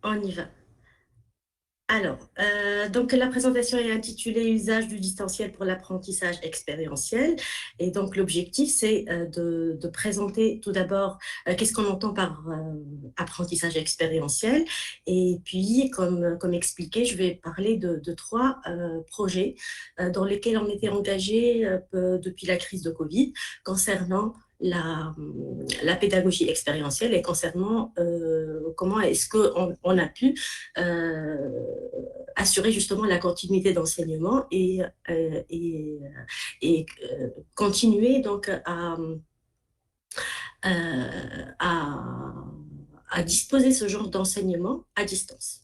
On y va. Alors, donc la présentation est intitulée Usage du distanciel pour l'apprentissage expérientiel. Et donc, l'objectif, c'est de présenter tout d'abord qu'est-ce qu'on entend par apprentissage expérientiel. Et puis, comme expliqué, je vais parler de trois projets dans lesquels on était engagé depuis la crise de Covid concernant la pédagogie expérientielle et concernant comment est-ce qu'on a pu assurer justement la continuité d'enseignement et continuer donc à, à disposer ce genre d'enseignement à distance.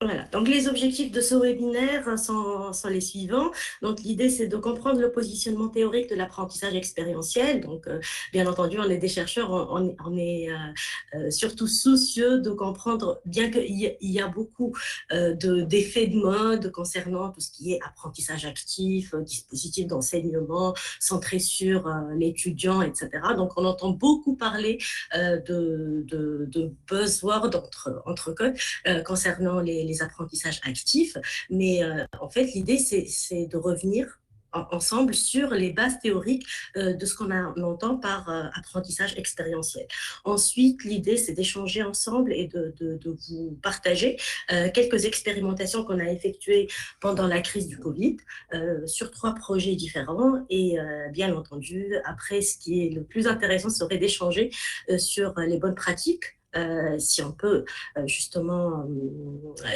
Voilà, donc les objectifs de ce webinaire sont les suivants. Donc l'idée, c'est de comprendre le positionnement théorique de l'apprentissage expérientiel. Donc bien entendu, on est des chercheurs, on est surtout soucieux de comprendre, bien qu'il y a beaucoup d'effets de mode concernant tout ce qui est apprentissage actif, dispositif d'enseignement centré sur l'étudiant, etc. Donc on entend beaucoup parler de buzzwords entre codes concernant les apprentissages actifs. Mais en fait, l'idée, c'est de revenir ensemble sur les bases théoriques de ce qu'on entend par apprentissage expérientiel. Ensuite, l'idée, c'est d'échanger ensemble et de vous partager quelques expérimentations qu'on a effectuées pendant la crise du Covid sur trois projets différents. Et bien entendu, après, ce qui est le plus intéressant serait d'échanger sur les bonnes pratiques si on peut justement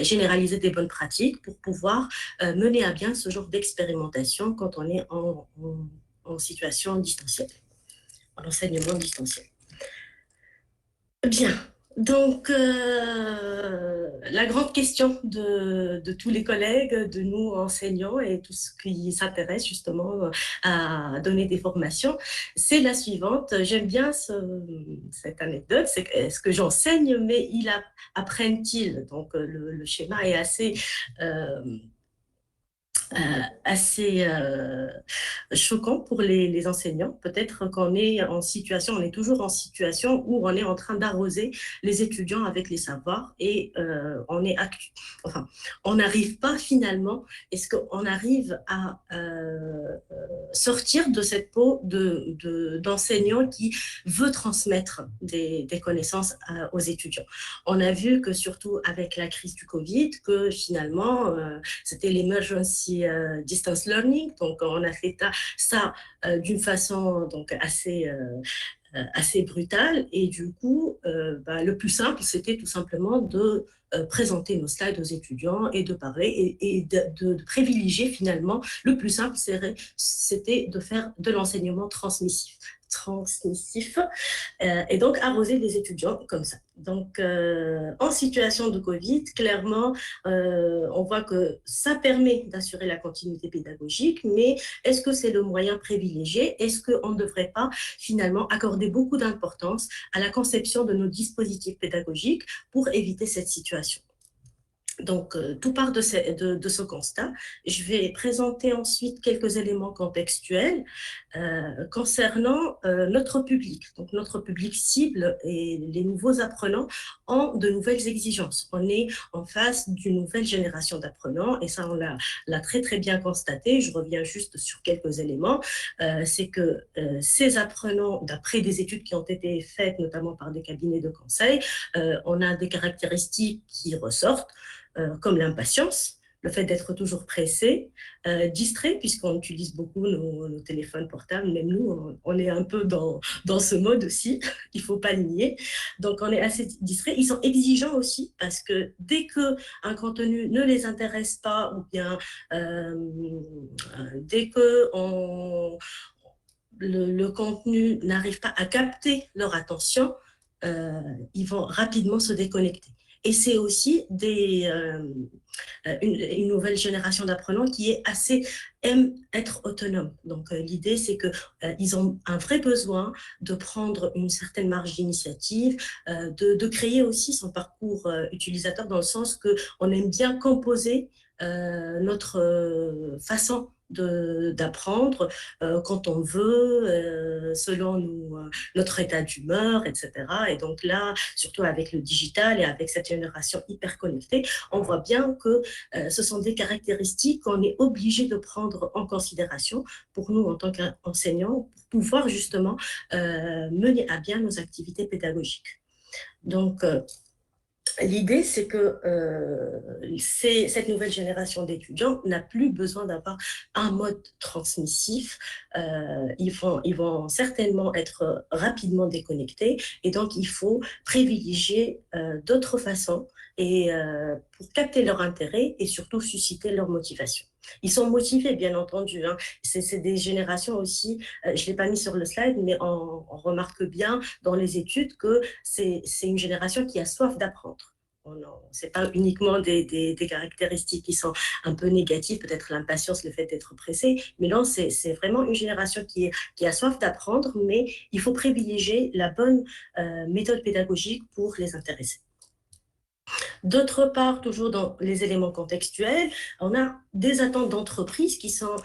généraliser des bonnes pratiques pour pouvoir mener à bien ce genre d'expérimentation quand on est en situation distancielle, en enseignement distanciel. Bien. Donc, la grande question de tous les collègues, de nous enseignants et tout ce qui s'intéresse justement à donner des formations, c'est la suivante. J'aime bien cette anecdote, c'est ce que j'enseigne, mais apprennent-ils. Donc, le schéma est assez choquant pour les enseignants. Peut-être qu'on est en situation, on est toujours en situation où on est en train d'arroser les étudiants avec les savoirs et enfin, on n'arrive pas finalement, est-ce qu'on arrive à sortir de cette peau d'enseignant qui veut transmettre des connaissances aux étudiants. On a vu que surtout avec la crise du Covid, que finalement, c'était l'emergency distance learning. Donc, on a fait ça d'une façon donc assez brutale. Et du coup, le plus simple, c'était tout simplement de présenter nos slides aux étudiants et de parler et de privilégier finalement. Le plus simple, c'était de faire de l'enseignement transmissif et donc arroser des étudiants comme ça. Donc, en situation de Covid, clairement, on voit que ça permet d'assurer la continuité pédagogique, mais est-ce que c'est le moyen privilégié? Est-ce qu'on ne devrait pas finalement accorder beaucoup d'importance à la conception de nos dispositifs pédagogiques pour éviter cette situation? Donc, tout part de ce constat. Je vais présenter ensuite quelques éléments contextuels concernant notre public. Donc, notre public cible et les nouveaux apprenants ont de nouvelles exigences. On est en face d'une nouvelle génération d'apprenants et ça, on l'a très, très bien constaté. Je reviens juste sur quelques éléments. C'est que ces apprenants, d'après des études qui ont été faites, notamment par des cabinets de conseil, on a des caractéristiques qui ressortent comme l'impatience, le fait d'être toujours pressé, distrait, puisqu'on utilise beaucoup nos téléphones portables, même nous, on est un peu dans ce mode aussi, il ne faut pas le nier. Donc, on est assez distrait. Ils sont exigeants aussi, parce que dès qu'un contenu ne les intéresse pas, ou bien dès que le contenu n'arrive pas à capter leur attention, ils vont rapidement se déconnecter. Et c'est aussi une nouvelle génération d'apprenants qui aime être autonome. Donc, l'idée, c'est qu'ils ont un vrai besoin de prendre une certaine marge d'initiative, de créer aussi son parcours utilisateur dans le sens qu'on aime bien composer notre façon d'apprendre quand on veut, selon notre état d'humeur, etc. Et donc là, surtout avec le digital et avec cette génération hyper connectée, on voit bien que ce sont des caractéristiques qu'on est obligé de prendre en considération pour nous en tant qu'enseignants, pour pouvoir justement mener à bien nos activités pédagogiques. Donc, l'idée, c'est que cette nouvelle génération d'étudiants n'a plus besoin d'avoir un mode transmissif. Ils vont certainement être rapidement déconnectés et donc il faut privilégier d'autres façons et, pour capter leur intérêt et surtout susciter leur motivation. Ils sont motivés, bien entendu. Hein. C'est des générations aussi, je ne l'ai pas mis sur le slide, mais on remarque bien dans les études que c'est une génération qui a soif d'apprendre. Ce n'est pas uniquement des caractéristiques qui sont un peu négatives, peut-être l'impatience, le fait d'être pressé, mais non, c'est vraiment une génération qui a soif d'apprendre, mais il faut privilégier la bonne méthode pédagogique pour les intéresser. D'autre part, toujours dans les éléments contextuels, on a des attentes d'entreprise qui sont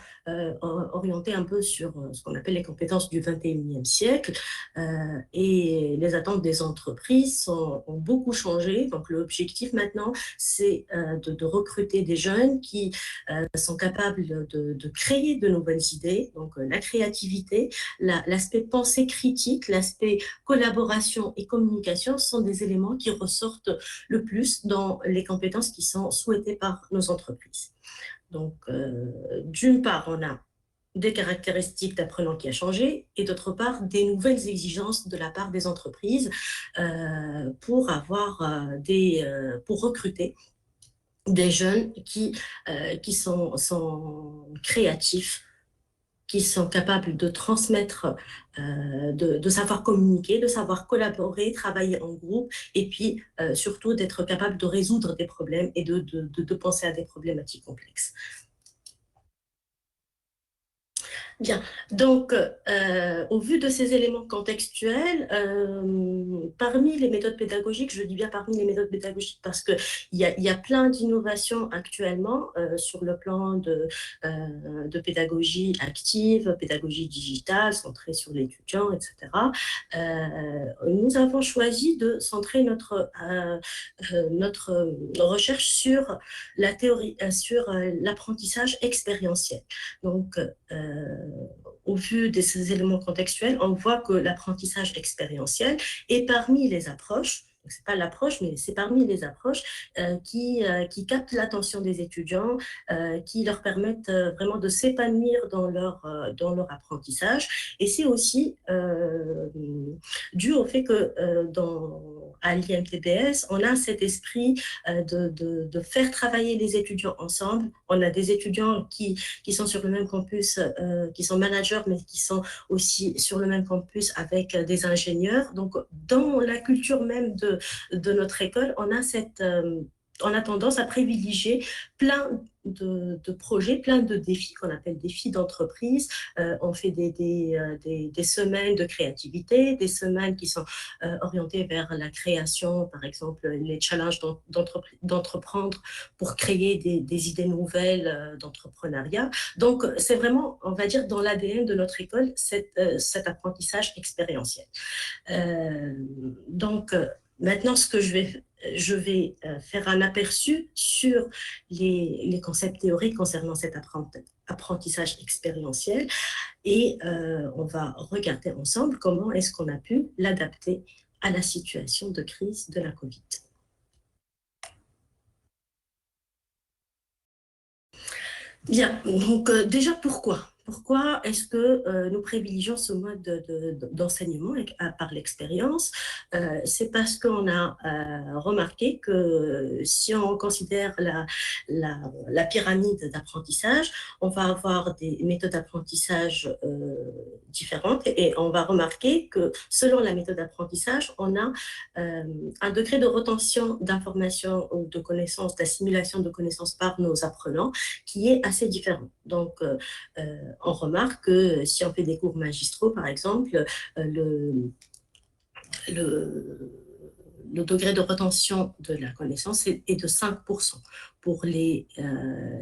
orientées un peu sur ce qu'on appelle les compétences du 21e siècle. Et les attentes des entreprises ont beaucoup changé. Donc, l'objectif maintenant, c'est de recruter des jeunes qui sont capables de créer de nouvelles idées. Donc, la créativité, l'aspect pensée critique, l'aspect collaboration et communication sont des éléments qui ressortent le plus dans les compétences qui sont souhaitées par nos entreprises. Donc, d'une part, on a des caractéristiques d'apprenant qui a changé et d'autre part, des nouvelles exigences de la part des entreprises pour pour recruter des jeunes qui sont créatifs, qui sont capables de transmettre, de savoir communiquer, de savoir collaborer, travailler en groupe, et puis surtout d'être capable de résoudre des problèmes et de penser à des problématiques complexes. Bien, donc au vu de ces éléments contextuels, parmi les méthodes pédagogiques, je dis bien parmi les méthodes pédagogiques parce qu'il y a plein d'innovations actuellement sur le plan de pédagogie active, pédagogie digitale, centrée sur l'étudiant, etc. Nous avons choisi de centrer notre recherche sur la théorie, sur l'apprentissage expérientiel. Donc, au vu de ces éléments contextuels, on voit que l'apprentissage expérientiel est parmi les approches, ce n'est pas l'approche, mais c'est parmi les approches qui captent l'attention des étudiants, qui leur permettent vraiment de s'épanouir dans leur apprentissage. Et c'est aussi dû au fait que à l'IMTBS, on a cet esprit de faire travailler les étudiants ensemble. On a des étudiants qui sont sur le même campus, qui sont managers, mais qui sont aussi sur le même campus avec des ingénieurs. Donc, dans la culture même de notre école, on a tendance à privilégier plein de projets, plein de défis qu'on appelle défis d'entreprise. On fait des semaines de créativité, des semaines qui sont orientées vers la création, par exemple les challenges d'entreprendre pour créer des idées nouvelles d'entrepreneuriat. Donc, c'est vraiment, on va dire, dans l'ADN de notre école, cet apprentissage expérientiel. Donc, maintenant, ce que je vais faire un aperçu sur les concepts théoriques concernant cet apprentissage expérientiel et on va regarder ensemble comment est-ce qu'on a pu l'adapter à la situation de crise de la Covid. Bien, donc déjà pourquoi ? Pourquoi est-ce que nous privilégions ce mode d'enseignement par l'expérience ? C'est parce qu'on a remarqué que si on considère la pyramide d'apprentissage, on va avoir des méthodes d'apprentissage différentes et on va remarquer que selon la méthode d'apprentissage, on a un degré de retention d'informations ou de connaissances, d'assimilation de connaissances par nos apprenants qui est assez différent. Donc, on remarque que si on fait des cours magistraux, par exemple, le degré de retention de la connaissance est de 5%. Pour les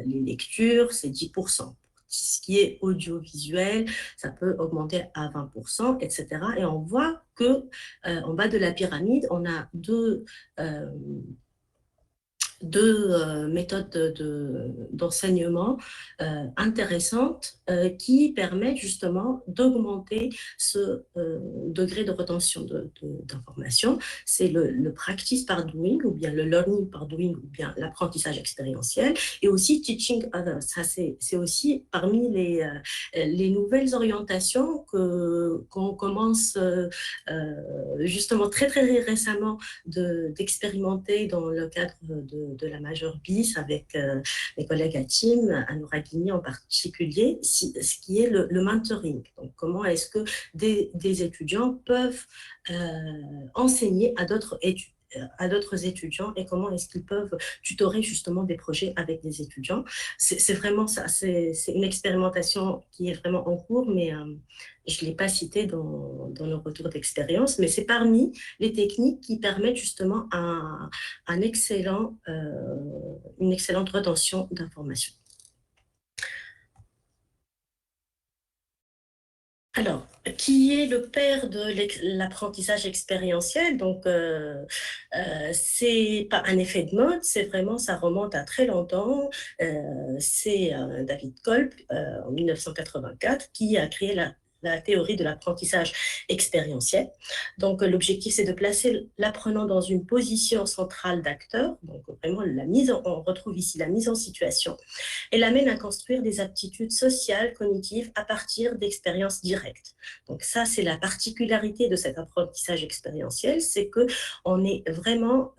lectures, c'est 10%. ce qui est audiovisuel, ça peut augmenter à 20%, etc. Et on voit que en bas de la pyramide, on a euh, deux méthodes d'enseignement intéressantes qui permettent justement d'augmenter ce degré de retention d'informations. C'est le practice par doing, ou bien le learning par doing, ou bien l'apprentissage expérientiel, et aussi teaching others. Ça, c'est aussi parmi les nouvelles orientations qu'on commence justement très, très récemment d'expérimenter dans le cadre de la majeure BIS avec mes collègues à team, à Nouragini en particulier, ce qui est le mentoring. Donc, comment est-ce que des étudiants peuvent enseigner à d'autres étudiants et comment est-ce qu'ils peuvent tutorer justement des projets avec des étudiants. C'est vraiment ça, c'est une expérimentation qui est vraiment en cours, mais je ne l'ai pas cité dans le retour d'expérience, mais c'est parmi les techniques qui permettent justement une excellente retention d'informations. Alors, qui est le père de l'apprentissage expérientiel? Donc, c'est pas un effet de mode, c'est vraiment, ça remonte à très longtemps. C'est David Kolb, en 1984, qui a créé la théorie de l'apprentissage expérientiel. Donc, l'objectif, c'est de placer l'apprenant dans une position centrale d'acteur. Donc, vraiment, on retrouve ici la mise en situation et l'amène à construire des aptitudes sociales, cognitives à partir d'expériences directes. Donc ça, c'est la particularité de cet apprentissage expérientiel, c'est qu'on est vraiment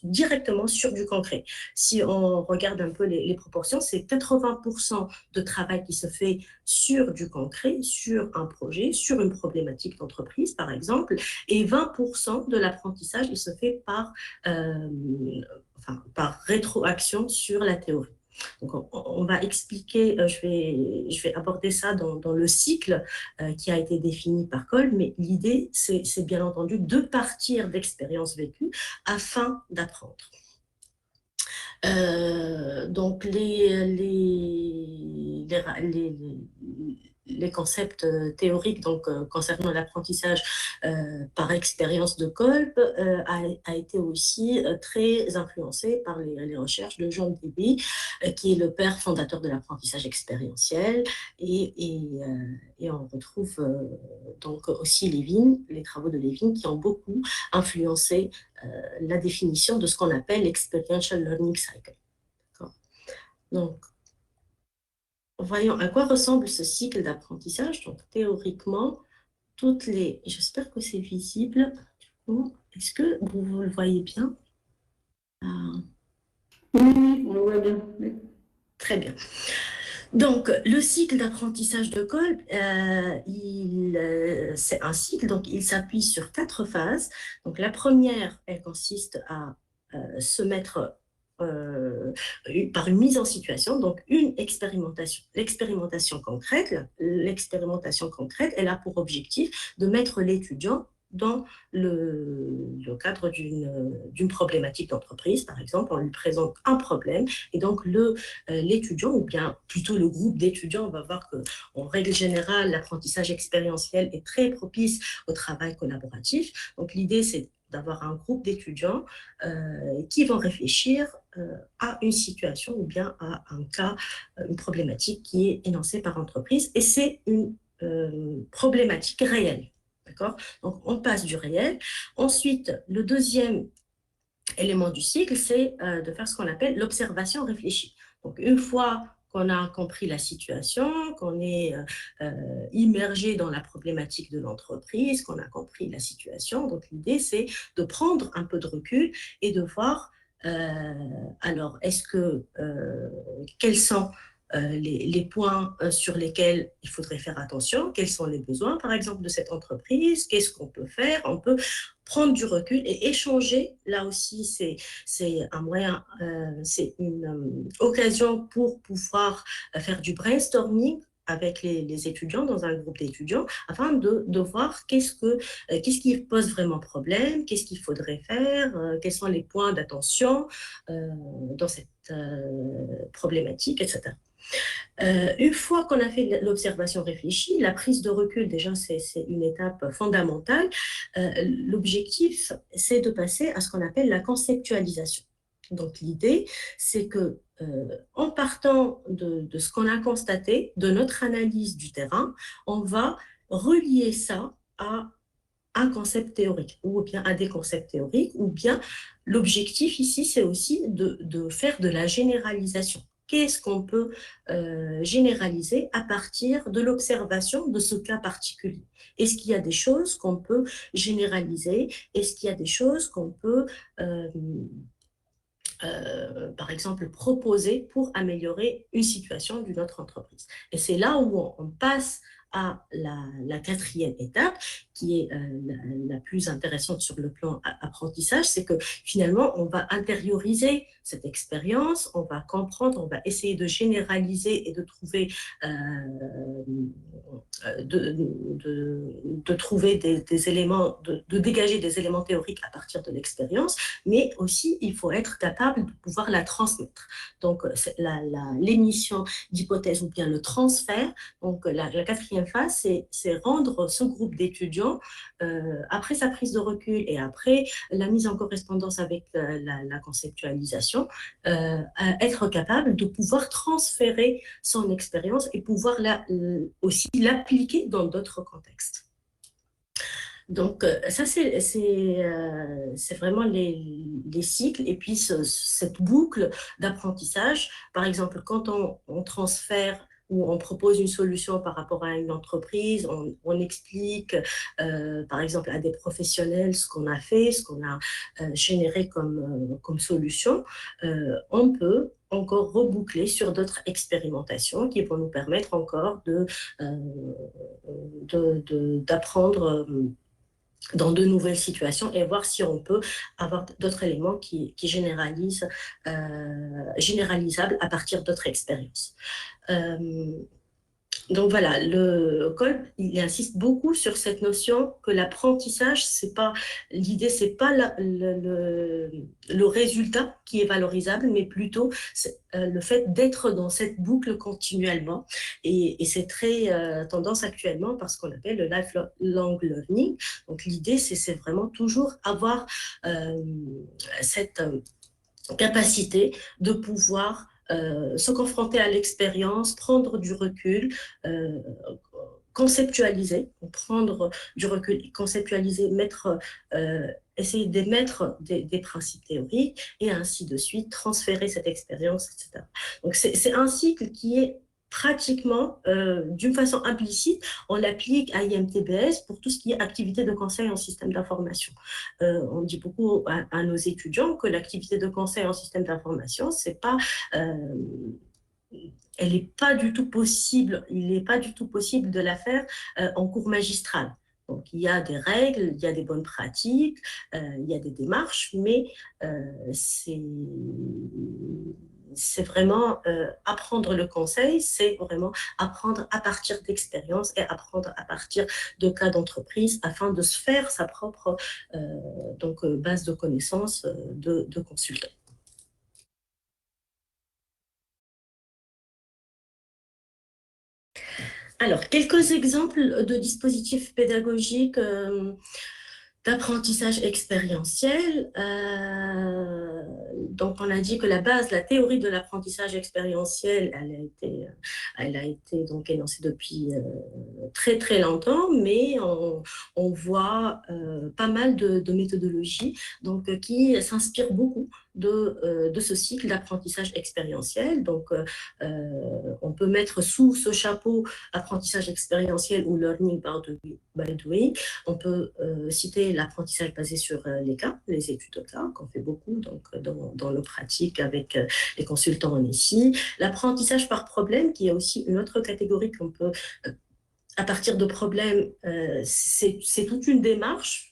directement sur du concret. Si on regarde un peu les proportions, c'est 80% de travail qui se fait sur du concret, sur un projet, sur une problématique d'entreprise, par exemple, et 20% de l'apprentissage, il se fait par rétroaction sur la théorie. Donc, on va expliquer, je vais aborder ça dans le cycle qui a été défini par Kolb, mais l'idée, c'est bien entendu de partir d'expériences vécues afin d'apprendre. Donc, les concepts théoriques donc, concernant l'apprentissage par expérience de Kolb a été aussi très influencé par les recherches de John Dewey, qui est le père fondateur de l'apprentissage expérientiel. Et on retrouve donc aussi Levin, les travaux de Levin, qui ont beaucoup influencé la définition de ce qu'on appelle l'experiential learning cycle. Donc, voyons à quoi ressemble ce cycle d'apprentissage. Donc, théoriquement, j'espère que c'est visible. Est-ce que vous le voyez bien? Oui, on le voit bien. Oui. Très bien. Donc, le cycle d'apprentissage de Kolb, c'est un cycle, donc il s'appuie sur 4 phases. Donc, la première, elle consiste à se mettre par une mise en situation, donc une expérimentation. L'expérimentation concrète, elle a pour objectif de mettre l'étudiant dans le cadre d'une problématique d'entreprise, par exemple, on lui présente un problème, et donc l'étudiant, ou bien plutôt le groupe d'étudiants, on va voir qu'en règle générale, l'apprentissage expérientiel est très propice au travail collaboratif. Donc l'idée, c'est d'avoir un groupe d'étudiants qui vont réfléchir à une situation ou bien à un cas, une problématique qui est énoncée par l'entreprise. Et c'est une problématique réelle. D'accord? Donc, on passe du réel. Ensuite, le deuxième élément du cycle, c'est de faire ce qu'on appelle l'observation réfléchie. Donc, une fois qu'on a compris la situation, qu'on est immergé dans la problématique de l'entreprise, qu'on a compris la situation. Donc, l'idée, c'est de prendre un peu de recul et de voir, alors, quels sont les points sur lesquels il faudrait faire attention, quels sont les besoins, par exemple, de cette entreprise, qu'est-ce qu'on peut faire, on peut prendre du recul et échanger. Là aussi, c'est un moyen, c'est une occasion pour pouvoir faire du brainstorming avec les étudiants, dans un groupe d'étudiants, afin de voir qu'est-ce qui pose vraiment problème, qu'est-ce qu'il faudrait faire, quels sont les points d'attention dans cette problématique, etc. Une fois qu'on a fait l'observation réfléchie, la prise de recul, déjà, c'est une étape fondamentale. L'objectif, c'est de passer à ce qu'on appelle la conceptualisation. Donc, l'idée, c'est que en partant de ce qu'on a constaté, de notre analyse du terrain, on va relier ça à un concept théorique, ou bien à des concepts théoriques, ou bien l'objectif ici, c'est aussi de faire de la généralisation. Qu'est-ce qu'on peut généraliser à partir de l'observation de ce cas particulier? Est-ce qu'il y a des choses qu'on peut généraliser? Est-ce qu'il y a des choses qu'on peut, par exemple, proposer pour améliorer une situation d'une autre entreprise? Et c'est là où on passe à la quatrième étape, qui est la plus intéressante sur le plan apprentissage, c'est que finalement, on va intérioriser cette expérience, on va comprendre, on va essayer de généraliser et de trouver, de trouver des éléments, de dégager des éléments théoriques à partir de l'expérience, mais aussi il faut être capable de pouvoir la transmettre. Donc, l'émission d'hypothèses ou bien le transfert. Donc, la quatrième phase, c'est rendre ce groupe d'étudiants, après sa prise de recul et après la mise en correspondance avec la conceptualisation, être capable de pouvoir transférer son expérience et pouvoir aussi l'appliquer dans d'autres contextes. Donc, ça, c'est vraiment les cycles et puis cette boucle d'apprentissage. Par exemple, quand on transfère ou on propose une solution par rapport à une entreprise, on explique, par exemple, à des professionnels ce qu'on a fait, ce qu'on a généré comme solution, on peut encore reboucler sur d'autres expérimentations qui vont nous permettre encore d'apprendre dans de nouvelles situations et voir si on peut avoir d'autres éléments qui généralisables à partir d'autres expériences. Donc voilà, le Kolb, il insiste beaucoup sur cette notion que l'apprentissage, l'idée, c'est pas le résultat qui est valorisable, mais plutôt le fait d'être dans cette boucle continuellement. Et c'est très tendance actuellement parce qu'on appelle le lifelong learning. Donc l'idée, c'est vraiment toujours avoir cette capacité de pouvoir se confronter à l'expérience, prendre du recul, conceptualiser, prendre du recul, conceptualiser, essayer d'émettre des principes théoriques et ainsi de suite, transférer cette expérience, etc. Donc c'est un cycle qui est pratiquement, d'une façon implicite, on l'applique à IMTBS pour tout ce qui est activité de conseil en système d'information. On dit beaucoup à nos étudiants que l'activité de conseil en système d'information, c'est pas... elle n'est pas du tout possible, il n'est pas du tout possible de la faire en cours magistral. Donc, il y a des règles, il y a des bonnes pratiques, il y a des démarches, mais c'est vraiment apprendre le conseil, c'est vraiment apprendre à partir d'expériences et apprendre à partir de cas d'entreprise afin de se faire sa propre base de connaissances de consultant. Alors, quelques exemples de dispositifs pédagogiques d'apprentissage expérientiel. Donc, on a dit que la base, la théorie de l'apprentissage expérientiel, elle a été donc énoncée depuis très très longtemps, mais on voit pas mal de méthodologies donc, qui s'inspirent beaucoup de ce cycle d'apprentissage expérientiel. Donc, on peut mettre sous ce chapeau apprentissage expérientiel ou learning by doing. On peut citer l'apprentissage basé sur les cas, les études de cas, qu'on fait beaucoup donc, dans nos pratiques avec les consultants en ici. L'apprentissage par problème, qui est aussi une autre catégorie qu'on peut, à partir de problèmes, c'est toute une démarche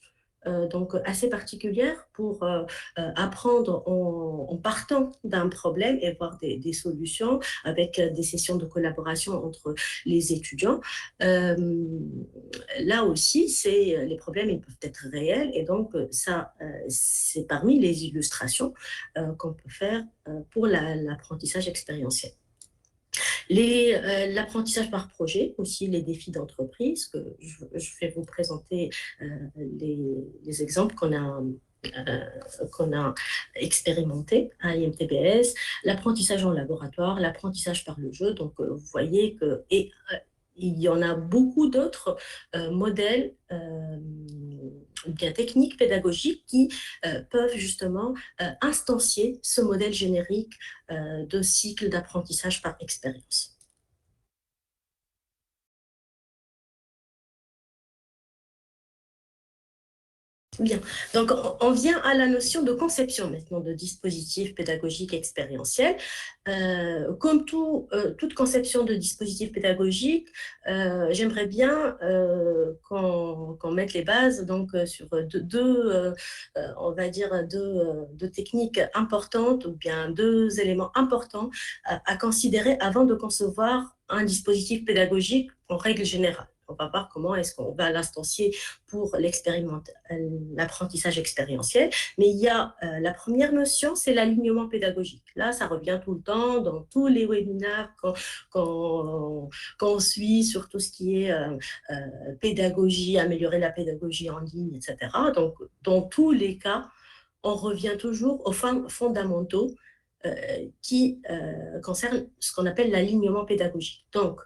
donc assez particulière pour apprendre en partant d'un problème et voir des solutions avec des sessions de collaboration entre les étudiants. Là aussi, les problèmes ils peuvent être réels et donc ça, c'est parmi les illustrations qu'on peut faire pour l'apprentissage expérientiel. L'apprentissage par projet, aussi les défis d'entreprise, que je vais vous présenter les exemples qu'on a expérimenté à IMTBS, l'apprentissage en laboratoire, l'apprentissage par le jeu. Donc, vous voyez que il y en a beaucoup d'autres modèles bien techniques, pédagogiques, qui peuvent justement instancier ce modèle générique de cycle d'apprentissage par expérience. Bien, donc on vient à la notion de conception maintenant de dispositifs pédagogiques expérientiels. Comme toute conception de dispositif pédagogique, j'aimerais bien qu'on mette les bases donc, sur on va dire deux techniques importantes ou bien deux éléments importants à considérer avant de concevoir un dispositif pédagogique en règle générale. On va voir comment est-ce qu'on va l'instancier pour l'apprentissage expérientiel. Mais il y a la première notion, c'est l'alignement pédagogique. Là, ça revient tout le temps dans tous les webinaires qu'on suit sur tout ce qui est pédagogie, améliorer la pédagogie en ligne, etc. Donc, dans tous les cas, on revient toujours aux fondamentaux qui concernent ce qu'on appelle l'alignement pédagogique. Donc,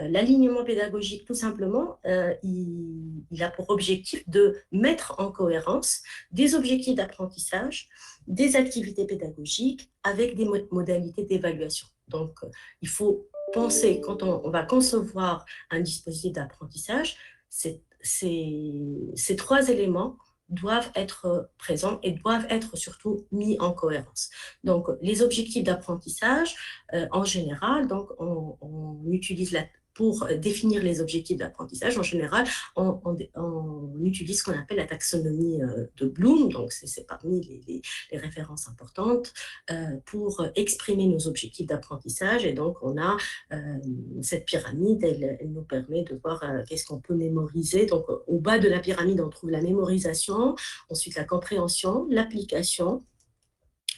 l'alignement pédagogique, tout simplement, il a pour objectif de mettre en cohérence des objectifs d'apprentissage, des activités pédagogiques avec des modalités d'évaluation. Donc, il faut penser, quand on va concevoir un dispositif d'apprentissage, ces trois éléments doivent être présents et doivent être surtout mis en cohérence. Donc, les objectifs d'apprentissage, en général, donc on utilise pour définir les objectifs d'apprentissage, en général, on utilise ce qu'on appelle la taxonomie de Bloom, donc c'est parmi les références importantes pour exprimer nos objectifs d'apprentissage. Et donc, on a cette pyramide, elle nous permet de voir qu'est-ce qu'on peut mémoriser. Donc, au bas de la pyramide, on trouve la mémorisation, ensuite la compréhension, l'application,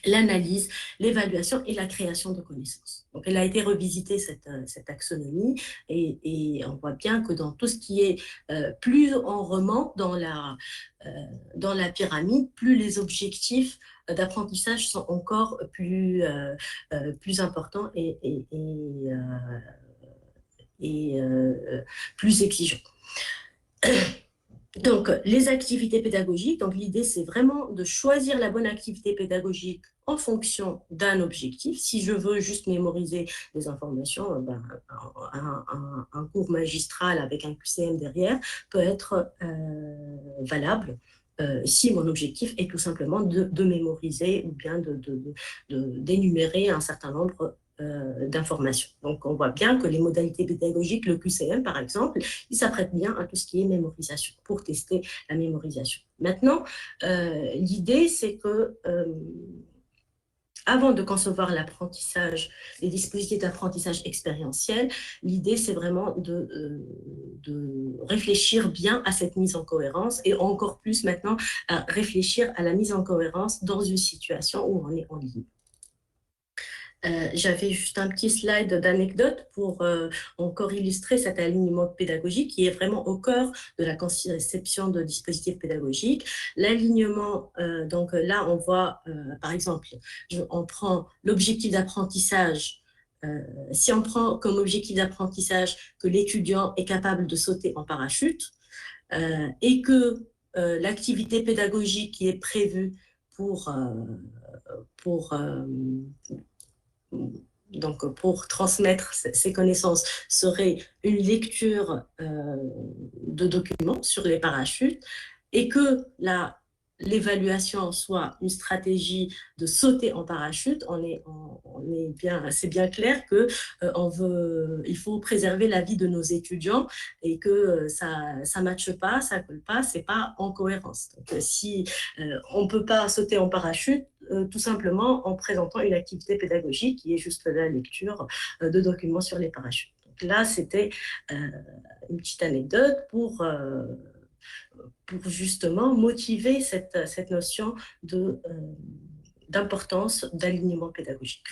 l'analyse, l'évaluation et la création de connaissances. Donc, elle a été revisitée, cette taxonomie, et on voit bien que dans tout ce qui est plus on remonte dans la pyramide, plus les objectifs d'apprentissage sont encore plus importants et plus exigeants. Donc, les activités pédagogiques, donc l'idée, c'est vraiment de choisir la bonne activité pédagogique en fonction d'un objectif. Si je veux juste mémoriser des informations, un cours magistral avec un QCM derrière peut être valable. Si mon objectif est tout simplement de mémoriser ou bien d'énumérer un certain nombre d'informations. Donc, on voit bien que les modalités pédagogiques, le QCM par exemple, il s'apprête bien à tout ce qui est mémorisation, pour tester la mémorisation. Maintenant, l'idée, c'est que avant de concevoir l'apprentissage, les dispositifs d'apprentissage expérientiel, l'idée, c'est vraiment de réfléchir bien à cette mise en cohérence et encore plus maintenant à réfléchir à la mise en cohérence dans une situation où on est en ligne. J'avais juste un petit slide d'anecdote pour encore illustrer cet alignement pédagogique qui est vraiment au cœur de la conception de dispositifs pédagogiques. L'alignement, donc là, on voit, par exemple, on prend l'objectif d'apprentissage. Si on prend comme objectif d'apprentissage que l'étudiant est capable de sauter en parachute et que l'activité pédagogique qui est prévue pour transmettre ces connaissances serait une lecture de documents sur les parachutes et que l'évaluation soit une stratégie de sauter en parachute, c'est bien clair que il faut préserver la vie de nos étudiants et que ça matche pas, ça colle pas, c'est pas en cohérence. Donc, si on peut pas sauter en parachute, tout simplement en présentant une activité pédagogique qui est juste la lecture de documents sur les parachutes. Donc là, c'était une petite anecdote pour justement motiver cette notion d'importance d'alignement pédagogique.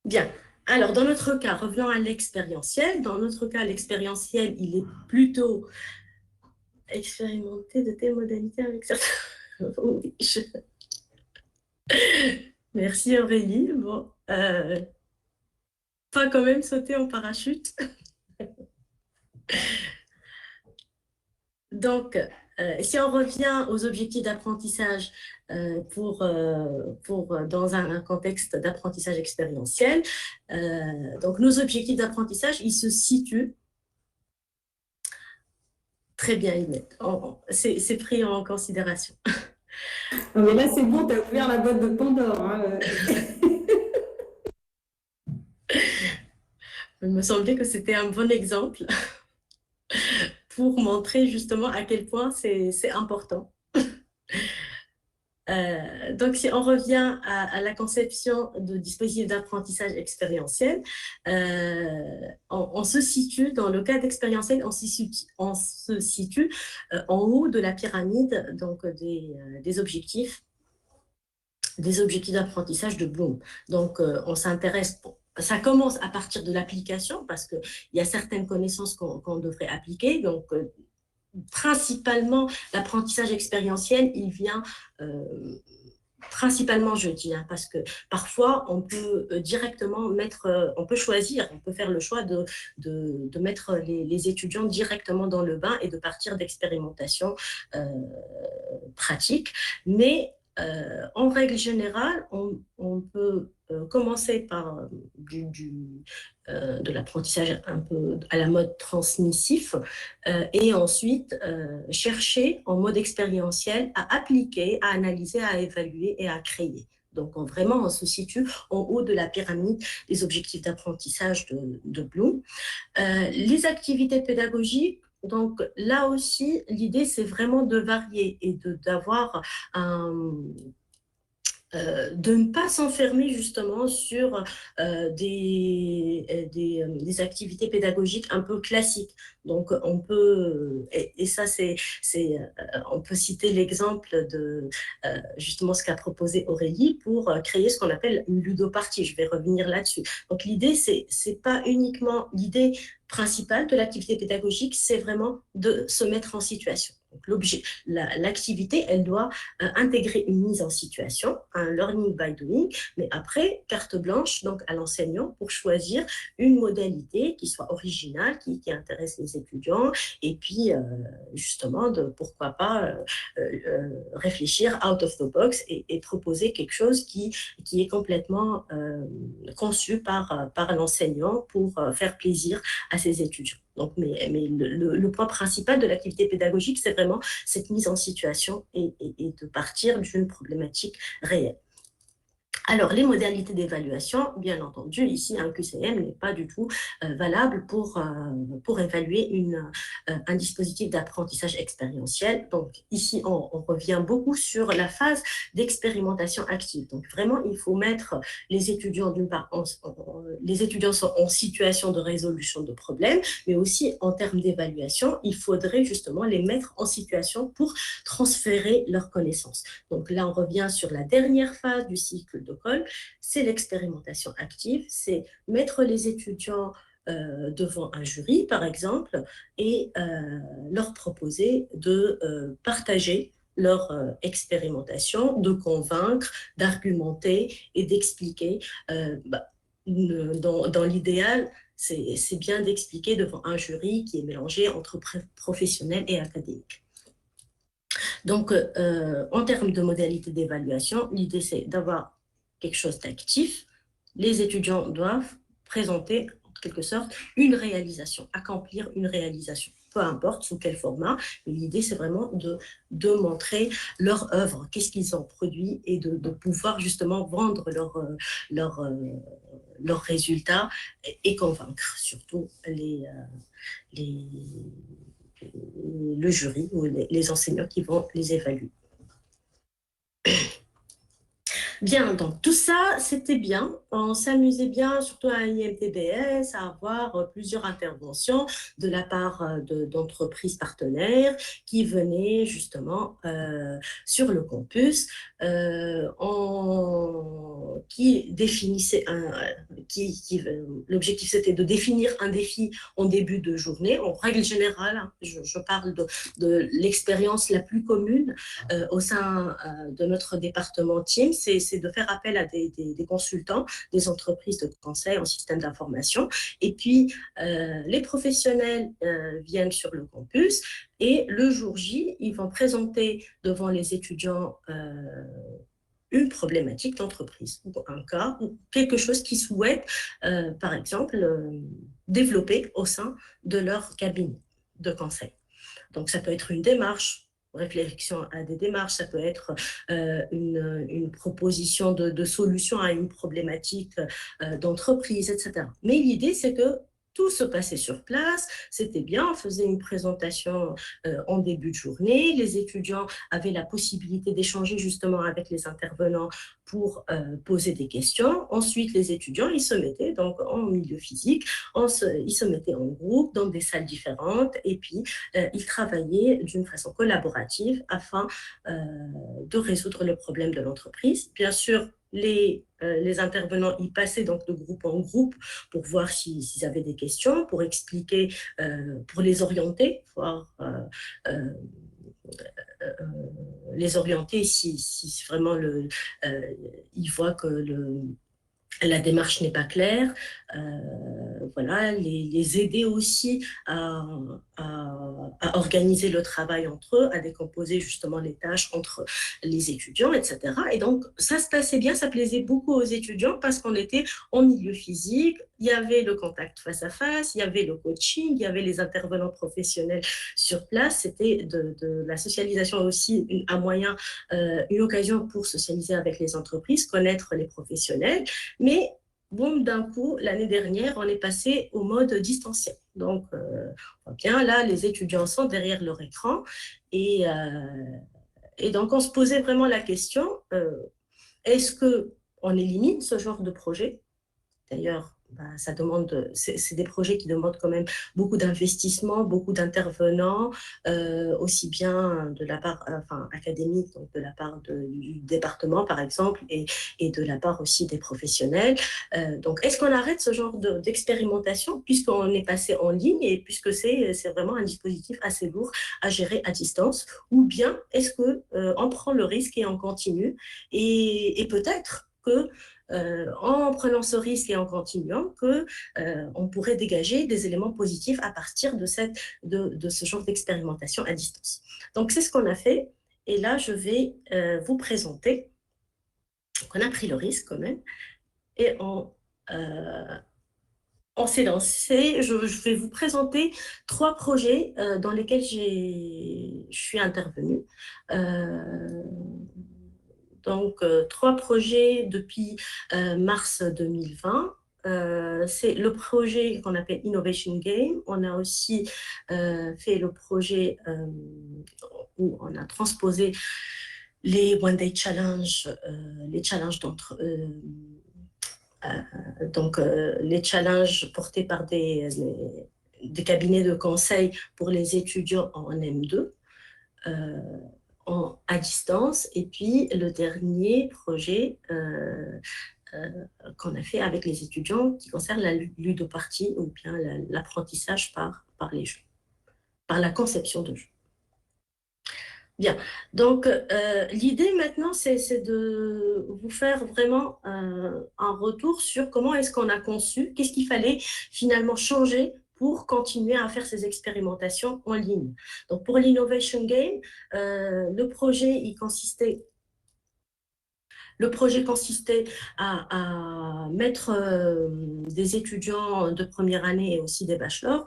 Bien. Alors, dans notre cas, revenons à l'expérientiel. Dans notre cas, l'expérientiel, il est plutôt expérimenté de telles modalités avec certains... Oui, Merci Aurélie. Bon, pas quand même sauter en parachute. Donc, si on revient aux objectifs d'apprentissage dans un contexte d'apprentissage expérientiel, donc nos objectifs d'apprentissage, ils se situent très bien, Inès. C'est pris en considération. Non, mais là, c'est bon, tu as ouvert la boîte de Pandore, hein. Il me semblait que c'était un bon exemple pour montrer justement à quel point c'est important. Donc, si on revient à la conception de dispositifs d'apprentissage expérientiel, on se situe, dans le cas d'expérientiel, on se situe en haut de la pyramide donc, des objectifs d'apprentissage de Bloom. Donc, on s'intéresse... Ça commence à partir de l'application parce qu'il y a certaines connaissances qu'on devrait appliquer. Donc, principalement, l'apprentissage expérientiel, il vient principalement, je dis, hein, parce que parfois, on peut directement mettre, on peut choisir, on peut faire le choix de mettre les étudiants directement dans le bain et de partir d'expérimentation pratique. Mais en règle générale, on peut commencer par de l'apprentissage un peu à la mode transmissif et ensuite chercher en mode expérientiel à appliquer, à analyser, à évaluer et à créer. Donc, vraiment, on se situe en haut de la pyramide des objectifs d'apprentissage de Bloom. Les activités pédagogiques, donc là aussi, l'idée, c'est vraiment de varier et d'avoir de ne pas s'enfermer justement sur des activités pédagogiques un peu classiques. Donc, on peut, et ça, on peut citer l'exemple de justement ce qu'a proposé Aurélie pour créer ce qu'on appelle une ludopartie. Je vais revenir là-dessus. Donc, l'idée, c'est pas uniquement l'idée principale de l'activité pédagogique, c'est vraiment de se mettre en situation. L'activité, elle doit intégrer une mise en situation, un learning by doing, mais après, carte blanche donc à l'enseignant pour choisir une modalité qui soit originale, qui intéresse les étudiants, et puis justement, pourquoi pas réfléchir out of the box et proposer quelque chose qui est complètement conçu par l'enseignant pour faire plaisir à ses étudiants. Donc, mais le point principal de l'activité pédagogique, c'est vraiment cette mise en situation et de partir d'une problématique réelle. Alors, les modalités d'évaluation, bien entendu, ici, un QCM n'est pas du tout valable pour évaluer un dispositif d'apprentissage expérientiel. Donc, ici, on revient beaucoup sur la phase d'expérimentation active. Donc, vraiment, il faut mettre les étudiants, d'une part, les étudiants sont en situation de résolution de problèmes, mais aussi en termes d'évaluation, il faudrait justement les mettre en situation pour transférer leurs connaissances. Donc là, on revient sur la dernière phase du cycle de Cole, c'est l'expérimentation active, c'est mettre les étudiants devant un jury, par exemple, et leur proposer de partager leur expérimentation, de convaincre, d'argumenter et d'expliquer. Dans l'idéal, c'est bien d'expliquer devant un jury qui est mélangé entre professionnels et académiques. Donc, en termes de modalités d'évaluation, l'idée, c'est d'avoir quelque chose d'actif. Les étudiants doivent présenter, en quelque sorte, une réalisation, accomplir une réalisation, peu importe sous quel format. Mais l'idée, c'est vraiment de montrer leur œuvre, qu'est-ce qu'ils ont produit et de pouvoir justement vendre leurs résultats et convaincre surtout le jury ou les enseignants qui vont les évaluer. Bien, donc tout ça, c'était bien. On s'amusait bien, surtout à IMTBS, à avoir plusieurs interventions de la part d'entreprises partenaires qui venaient justement sur le campus, qui définissaient l'objectif c'était de définir un défi en début de journée. En règle générale, hein, je parle de l'expérience la plus commune au sein de notre département Team, c'est de faire appel à des consultants, des entreprises de conseil en système d'information. Et puis, les professionnels viennent sur le campus et le jour J, ils vont présenter devant les étudiants une problématique d'entreprise, ou un cas, ou quelque chose qu'ils souhaitent, par exemple, développer au sein de leur cabinet de conseil. Donc, ça peut être une démarche, réflexion à des démarches, ça peut être une proposition de solution à une problématique d'entreprise, etc. Mais l'idée, c'est que tout se passait sur place, c'était bien, on faisait une présentation en début de journée, les étudiants avaient la possibilité d'échanger justement avec les intervenants pour poser des questions. Ensuite, les étudiants, ils se mettaient donc en milieu physique, ils se mettaient en groupe dans des salles différentes et puis ils travaillaient d'une façon collaborative afin de résoudre le problème de l'entreprise. Bien sûr, les intervenants y passaient donc de groupe en groupe pour voir s'ils avaient des questions, pour expliquer, pour les orienter, voir les orienter si vraiment ils voient que la démarche n'est pas claire, voilà, les aider aussi à organiser le travail entre eux, à décomposer justement les tâches entre les étudiants, etc. Et donc, ça se passait bien, ça plaisait beaucoup aux étudiants parce qu'on était en milieu physique, il y avait le contact face à face, il y avait le coaching, il y avait les intervenants professionnels sur place, c'était de la socialisation aussi un moyen, une occasion pour socialiser avec les entreprises, connaître les professionnels. Mais bon, d'un coup, l'année dernière, on est passé au mode distanciel. Donc, bien là, les étudiants sont derrière leur écran et donc on se posait vraiment la question, est-ce qu'on élimine ce genre de projet? D'ailleurs, ça demande, c'est des projets qui demandent quand même beaucoup d'investissement, beaucoup d'intervenants, aussi bien de la part académique, donc de la part du département par exemple, et de la part aussi des professionnels. Donc, est-ce qu'on arrête ce genre d'expérimentation puisqu'on est passé en ligne et puisque c'est vraiment un dispositif assez lourd à gérer à distance, ou bien est-ce qu'on prend le risque et on continue et peut-être que en prenant ce risque et en continuant, on pourrait dégager des éléments positifs à partir de ce genre d'expérimentation à distance. Donc, c'est ce qu'on a fait. Et là, je vais vous présenter. Donc, on a pris le risque quand même. Et on s'est lancé. Je vais vous présenter 3 projets dans lesquels je suis intervenue. Donc, 3 projets depuis mars 2020. C'est le projet qu'on appelle Innovation Game. On a aussi fait le projet où on a transposé les One Day Challenge, les challenges donc les challenges portés par des cabinets de conseil pour les étudiants en M2. À distance. Et puis, le dernier projet qu'on a fait avec les étudiants qui concerne la ludopathie ou bien l'apprentissage par les jeux, par la conception de jeux. Bien, donc l'idée maintenant, c'est de vous faire vraiment un retour sur comment est-ce qu'on a conçu, qu'est-ce qu'il fallait finalement changer pour continuer à faire ces expérimentations en ligne. Donc, pour l'Innovation Game, le projet consistait à mettre des étudiants de première année et aussi des bachelors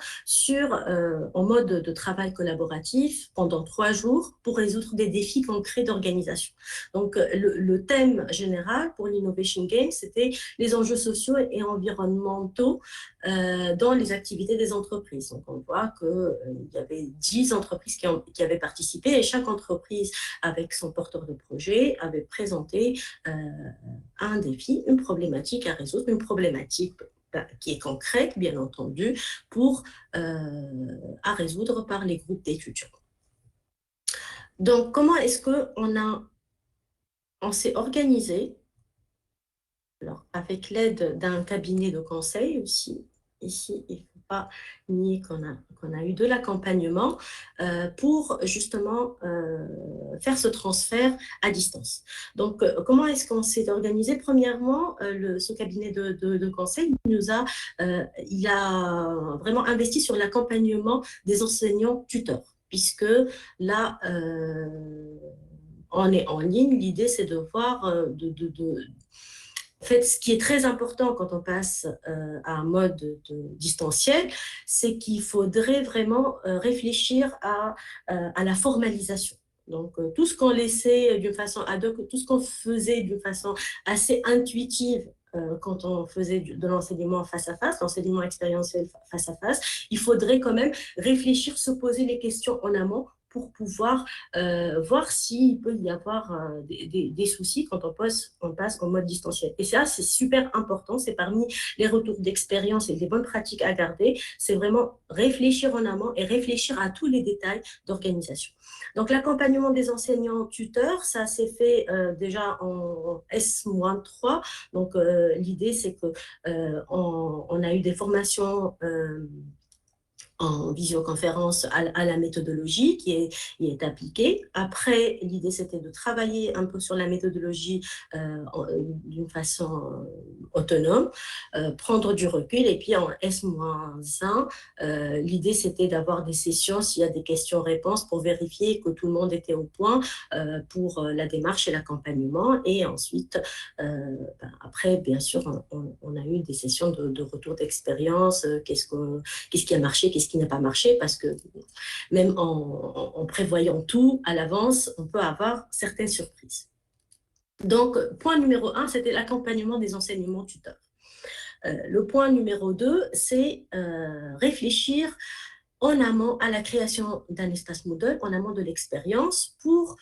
en mode de travail collaboratif pendant 3 jours pour résoudre des défis concrets d'organisation. Donc, le thème général pour l'Innovation Game, c'était les enjeux sociaux et environnementaux dans les activités des entreprises. Donc, on voit qu'il y avait 10 entreprises qui avaient participé et chaque entreprise, avec son porteur de projet, avait présenté un défi, une problématique à résoudre, une problématique qui est concrète, bien entendu, à résoudre par les groupes d'étudiants. Donc, comment est-ce qu'on s'est organisé? Alors, avec l'aide d'un cabinet de conseil aussi. Ici, il ne faut pas nier qu'on a eu de l'accompagnement pour justement faire ce transfert à distance. Donc, comment est-ce qu'on s'est organisé? Premièrement, ce cabinet de conseil il a vraiment investi sur l'accompagnement des enseignants tuteurs, puisque là, on est en ligne. L'idée, c'est de voir, en fait, ce qui est très important quand on passe à un mode distanciel, c'est qu'il faudrait vraiment réfléchir à la formalisation. Donc, tout ce qu'on laissait d'une façon ad hoc, tout ce qu'on faisait d'une façon assez intuitive quand on faisait de l'enseignement face à face, l'enseignement expérientiel face à face, il faudrait quand même réfléchir, se poser les questions en amont pour pouvoir voir s'il peut y avoir des soucis quand on passe en mode distanciel. Et ça, c'est super important. C'est parmi les retours d'expérience et les bonnes pratiques à garder. C'est vraiment réfléchir en amont et réfléchir à tous les détails d'organisation. Donc, l'accompagnement des enseignants tuteurs, ça s'est fait déjà en S-3. Donc, l'idée, c'est qu'on a eu des formations en visioconférence à la méthodologie qui est appliquée. Après, l'idée, c'était de travailler un peu sur la méthodologie d'une façon autonome, prendre du recul. Et puis, en S-1, l'idée, c'était d'avoir des sessions, s'il y a des questions-réponses, pour vérifier que tout le monde était au point pour la démarche et l'accompagnement. Et ensuite, après, bien sûr, on a eu des sessions de retour d'expérience, qu'est-ce qui a marché, qu'est-ce qui n'a pas marché, parce que même en prévoyant tout à l'avance, on peut avoir certaines surprises. Donc, point numéro 1, c'était l'accompagnement des enseignements tuteurs. Le point numéro 2, c'est réfléchir en amont à la création d'un espace Moodle, en amont de l'expérience, pour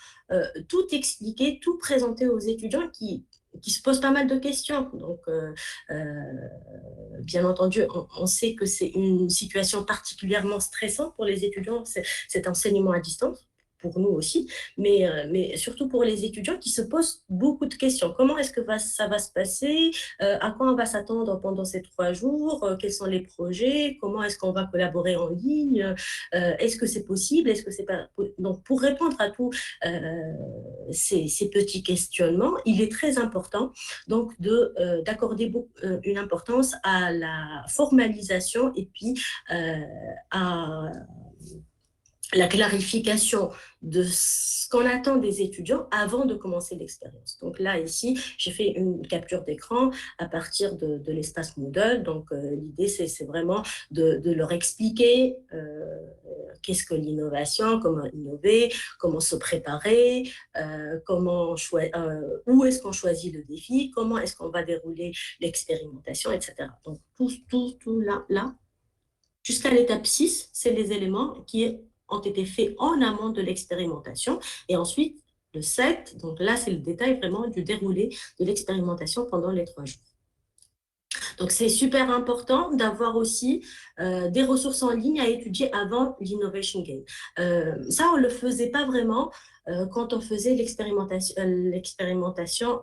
tout expliquer, tout présenter aux étudiants qui se posent pas mal de questions. Donc, bien entendu, on sait que c'est une situation particulièrement stressante pour les étudiants, cet enseignement à distance, pour nous aussi, mais surtout pour les étudiants qui se posent beaucoup de questions. Comment est-ce que ça va se passer? À quoi on va s'attendre pendant ces 3 jours? Quels sont les projets? Comment est-ce qu'on va collaborer en ligne? Est-ce que c'est possible? Est-ce que c'est pas... Donc, pour répondre à tous ces petits questionnements, il est très important donc d'accorder une importance à la formalisation et puis à la clarification de ce qu'on attend des étudiants avant de commencer l'expérience. Donc là, ici, j'ai fait une capture d'écran à partir de l'espace Moodle. Donc, l'idée, c'est vraiment de leur expliquer qu'est-ce que l'innovation, comment innover, comment se préparer, où est-ce qu'on choisit le défi, comment est-ce qu'on va dérouler l'expérimentation, etc. Donc, tout là, jusqu'à l'étape 6, c'est les éléments qui ont été faits en amont de l'expérimentation. Et ensuite, le 7, donc là, c'est le détail vraiment du déroulé de l'expérimentation pendant les 3 jours. Donc, c'est super important d'avoir aussi des ressources en ligne à étudier avant l'Innovation Game. Ça, on ne le faisait pas vraiment quand on faisait l'expérimentation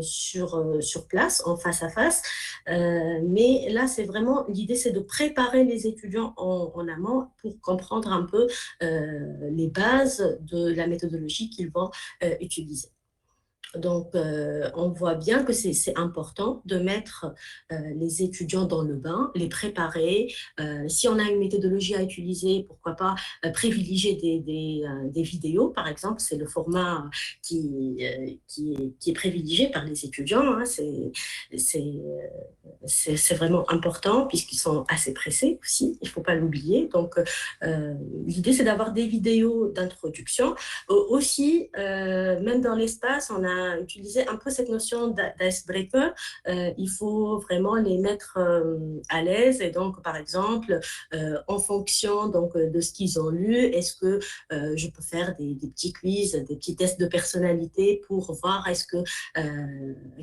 sur place, en face à face. Mais là, c'est vraiment, l'idée, c'est de préparer les étudiants en amont pour comprendre un peu les bases de la méthodologie qu'ils vont utiliser. Donc, on voit bien que c'est important de mettre les étudiants dans le bain, les préparer. Si on a une méthodologie à utiliser, pourquoi pas privilégier des vidéos, par exemple. C'est le format qui est privilégié par les étudiants. Hein. C'est vraiment important puisqu'ils sont assez pressés aussi, il ne faut pas l'oublier. Donc, l'idée, c'est d'avoir des vidéos d'introduction. Aussi, même dans l'espace, on a a utilisé un peu cette notion d'icebreaker. Il faut vraiment les mettre à l'aise. Et donc, par exemple, en fonction donc, de ce qu'ils ont lu, est-ce que je peux faire des petits quiz, des petits tests de personnalité pour voir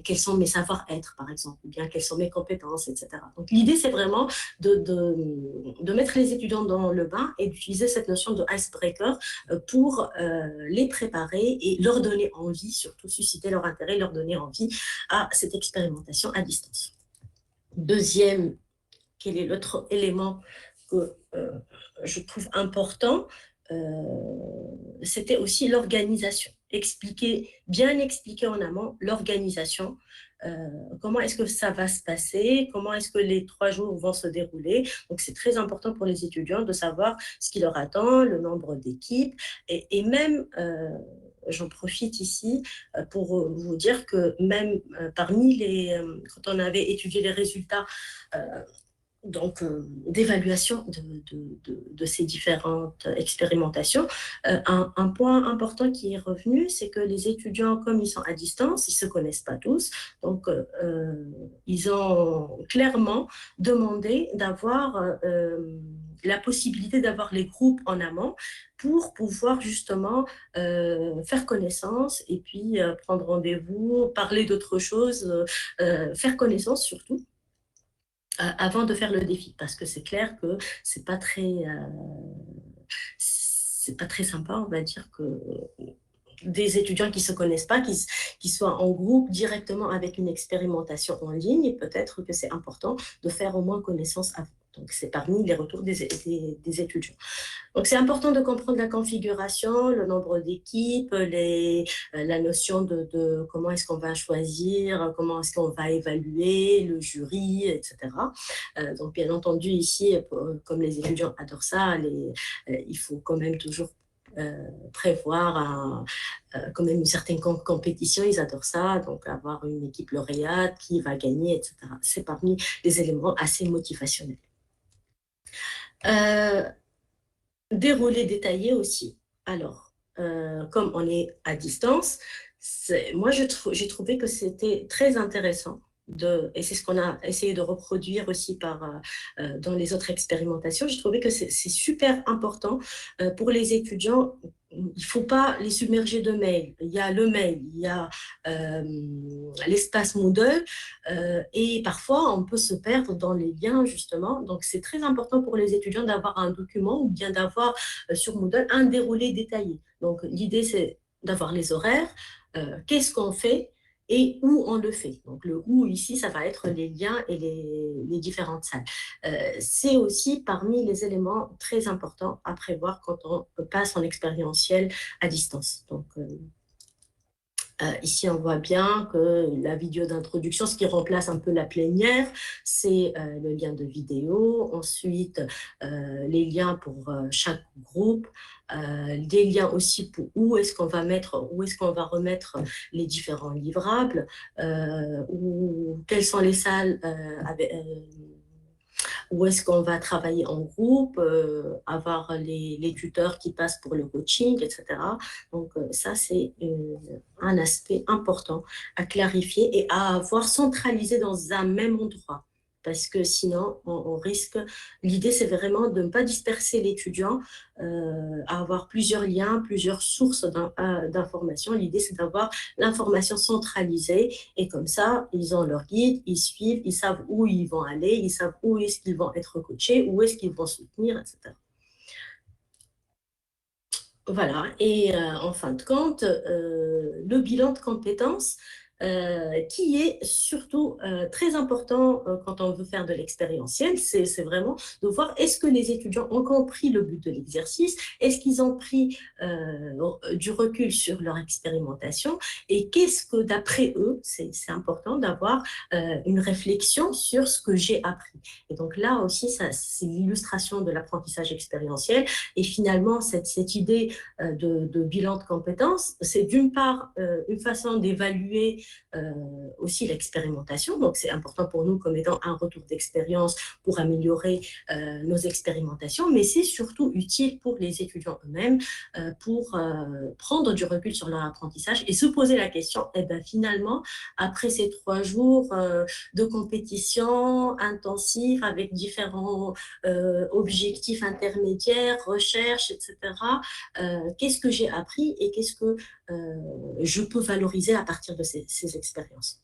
quels sont mes savoir-être, par exemple, ou bien quelles sont mes compétences, etc. Donc, l'idée, c'est vraiment de mettre les étudiants dans le bain et d'utiliser cette notion de icebreaker pour les préparer et leur donner envie, surtout susciter leur intérêt, leur donner envie à cette expérimentation à distance. Deuxième, quel est l'autre élément que je trouve important, c'était aussi l'organisation. Bien expliquer en amont l'organisation. Comment est-ce que ça va se passer, comment est-ce que les 3 jours vont se dérouler. Donc, c'est très important pour les étudiants de savoir ce qui leur attend, le nombre d'équipes, et même, j'en profite ici pour vous dire que même quand on avait étudié les résultats donc d'évaluation de ces différentes expérimentations. Un point important qui est revenu, c'est que les étudiants, comme ils sont à distance, ils ne se connaissent pas tous, donc ils ont clairement demandé d'avoir la possibilité d'avoir les groupes en amont pour pouvoir justement faire connaissance et puis prendre rendez-vous, parler d'autres choses, faire connaissance surtout, avant de faire le défi, parce que c'est clair que c'est pas très sympa, on va dire, que des étudiants qui ne se connaissent pas, qui soient en groupe directement avec une expérimentation en ligne, et peut-être que c'est important de faire au moins connaissance avant. Donc, c'est parmi les retours des étudiants. Donc, c'est important de comprendre la configuration, le nombre d'équipes, la notion de comment est-ce qu'on va choisir, comment est-ce qu'on va évaluer, le jury, etc. Donc, bien entendu, ici, comme les étudiants adorent ça, il faut quand même toujours prévoir quand même une certaine compétition, ils adorent ça, donc avoir une équipe lauréate, qui va gagner, etc. C'est parmi les éléments assez motivationnels. Déroulé détaillé aussi. Alors, comme on est à distance, moi j'ai trouvé que c'était très intéressant et c'est ce qu'on a essayé de reproduire aussi dans les autres expérimentations. J'ai trouvé que c'est super important pour les étudiants. Il ne faut pas les submerger de mails. Il y a le mail, il y a l'espace Moodle, et parfois on peut se perdre dans les liens justement. Donc c'est très important pour les étudiants d'avoir un document ou bien d'avoir sur Moodle un déroulé détaillé. Donc l'idée c'est d'avoir les horaires, qu'est-ce qu'on fait et où on le fait. Donc le où ici, ça va être les liens et les différentes salles. C'est aussi parmi les éléments très importants à prévoir quand on passe en expérientiel à distance. Donc ici, on voit bien que la vidéo d'introduction, ce qui remplace un peu la plénière, c'est le lien de vidéo. Ensuite, les liens pour chaque groupe. Des liens aussi pour où est-ce qu'on va remettre les différents livrables, ou quelles sont les salles où est-ce qu'on va travailler en groupe, avoir les tuteurs qui passent pour le coaching, etc. Donc ça, c'est un aspect important à clarifier et à avoir centralisé dans un même endroit. Parce que sinon, on risque... L'idée, c'est vraiment de ne pas disperser l'étudiant, à avoir plusieurs liens, plusieurs sources d'informations. L'idée, c'est d'avoir l'information centralisée et comme ça, ils ont leur guide, ils suivent, ils savent où ils vont aller, ils savent où est-ce qu'ils vont être coachés, où est-ce qu'ils vont soutenir, etc. Voilà, et en fin de compte, le bilan de compétences, qui est surtout très important quand on veut faire de l'expérientiel, c'est vraiment de voir est-ce que les étudiants ont compris le but de l'exercice, est-ce qu'ils ont pris du recul sur leur expérimentation et qu'est-ce que d'après eux, c'est important d'avoir une réflexion sur ce que j'ai appris. Et donc là aussi, c'est l'illustration de l'apprentissage expérientiel et finalement cette idée de bilan de compétences, c'est d'une part une façon d'évaluer aussi l'expérimentation. Donc, c'est important pour nous comme étant un retour d'expérience pour améliorer nos expérimentations, mais c'est surtout utile pour les étudiants eux-mêmes pour prendre du recul sur leur apprentissage et se poser la question, eh ben, finalement, après ces 3 jours de compétition intensive avec différents objectifs intermédiaires, recherches, etc., qu'est-ce que j'ai appris et qu'est-ce que je peux valoriser à partir de ces expériences.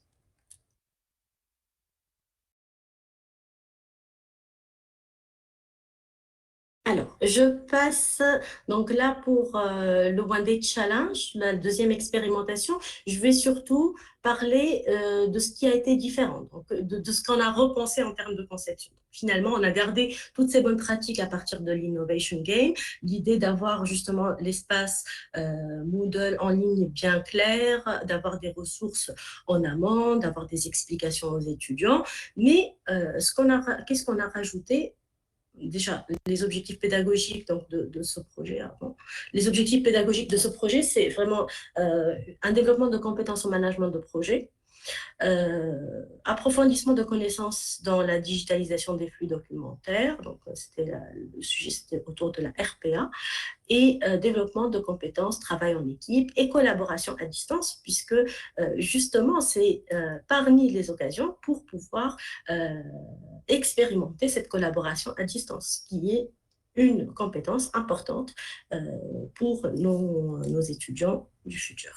Alors, je passe donc là pour le One Day Challenge, la deuxième expérimentation. Je vais surtout parler de ce qui a été différent, donc de ce qu'on a repensé en termes de conception. Finalement, on a gardé toutes ces bonnes pratiques à partir de l'Innovation Game, l'idée d'avoir justement l'espace Moodle en ligne bien clair, d'avoir des ressources en amont, d'avoir des explications aux étudiants. Mais qu'est-ce qu'on a rajouté? Déjà, les objectifs pédagogiques donc, de ce projet. Avant. Les objectifs pédagogiques de ce projet, c'est vraiment un développement de compétences au management de projet, approfondissement de connaissances dans la digitalisation des flux documentaires, donc le sujet c'était autour de la RPA, et développement de compétences, travail en équipe et collaboration à distance, puisque justement c'est parmi les occasions pour pouvoir expérimenter cette collaboration à distance, qui est une compétence importante pour nos étudiants du futur.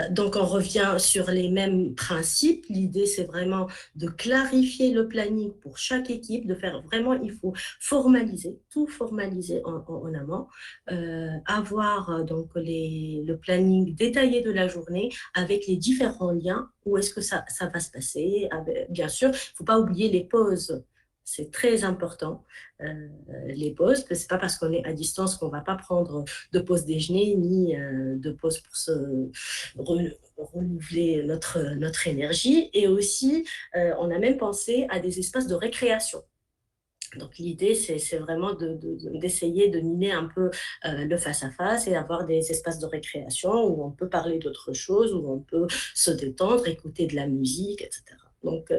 Donc, on revient sur les mêmes principes. L'idée, c'est vraiment de clarifier le planning pour chaque équipe, de faire vraiment, il faut formaliser, tout formaliser en amont, avoir donc le planning détaillé de la journée avec les différents liens, où est-ce que ça va se passer. Bien sûr, il ne faut pas oublier les pauses. C'est très important, les pauses, parce que ce n'est pas parce qu'on est à distance qu'on ne va pas prendre de pause déjeuner ni de pause pour se renouveler notre énergie. Et aussi, on a même pensé à des espaces de récréation. Donc l'idée, c'est vraiment d'essayer de mimer un peu le face-à-face et avoir des espaces de récréation où on peut parler d'autres choses, où on peut se détendre, écouter de la musique, etc. Donc,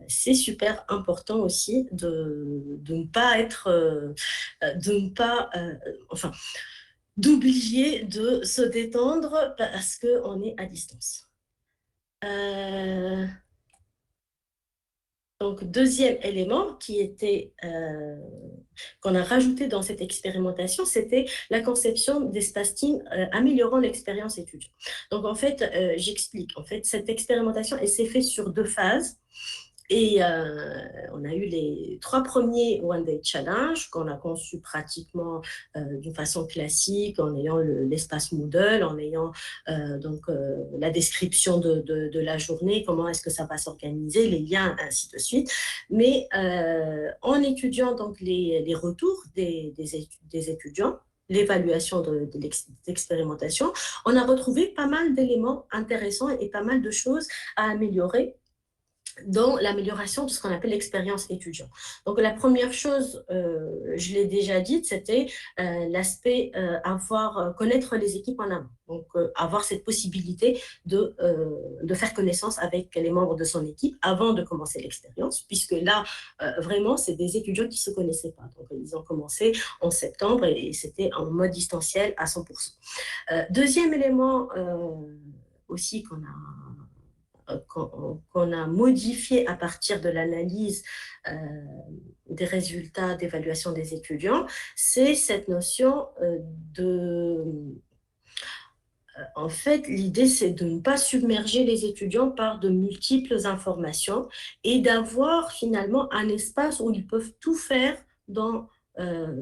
c'est super important aussi de ne pas être, enfin, d'oublier de se détendre parce qu'on est à distance. Donc, deuxième élément qu'on a rajouté dans cette expérimentation, c'était la conception d'espace team améliorant l'expérience étudiant. Donc, en fait, j'explique. En fait, cette expérimentation, elle s'est faite sur 2 phases. Et on a eu les 3 premiers One Day Challenge qu'on a conçus pratiquement d'une façon classique, en ayant l'espace Moodle, en ayant la description de la journée, comment est-ce que ça va s'organiser, les liens, ainsi de suite. Mais en étudiant donc les retours des étudiants, l'évaluation de l'expérimentation, on a retrouvé pas mal d'éléments intéressants et pas mal de choses à améliorer dans l'amélioration de ce qu'on appelle l'expérience étudiant. Donc, la première chose, je l'ai déjà dite, c'était l'aspect connaître les équipes en amont. Donc, avoir cette possibilité de faire connaissance avec les membres de son équipe avant de commencer l'expérience, puisque là, vraiment, c'est des étudiants qui ne se connaissaient pas. Donc, ils ont commencé en septembre et c'était en mode distanciel à 100%. Deuxième élément aussi qu'on a modifié à partir de l'analyse des résultats d'évaluation des étudiants, c'est cette notion en fait, l'idée, c'est de ne pas submerger les étudiants par de multiples informations et d'avoir finalement un espace où ils peuvent tout faire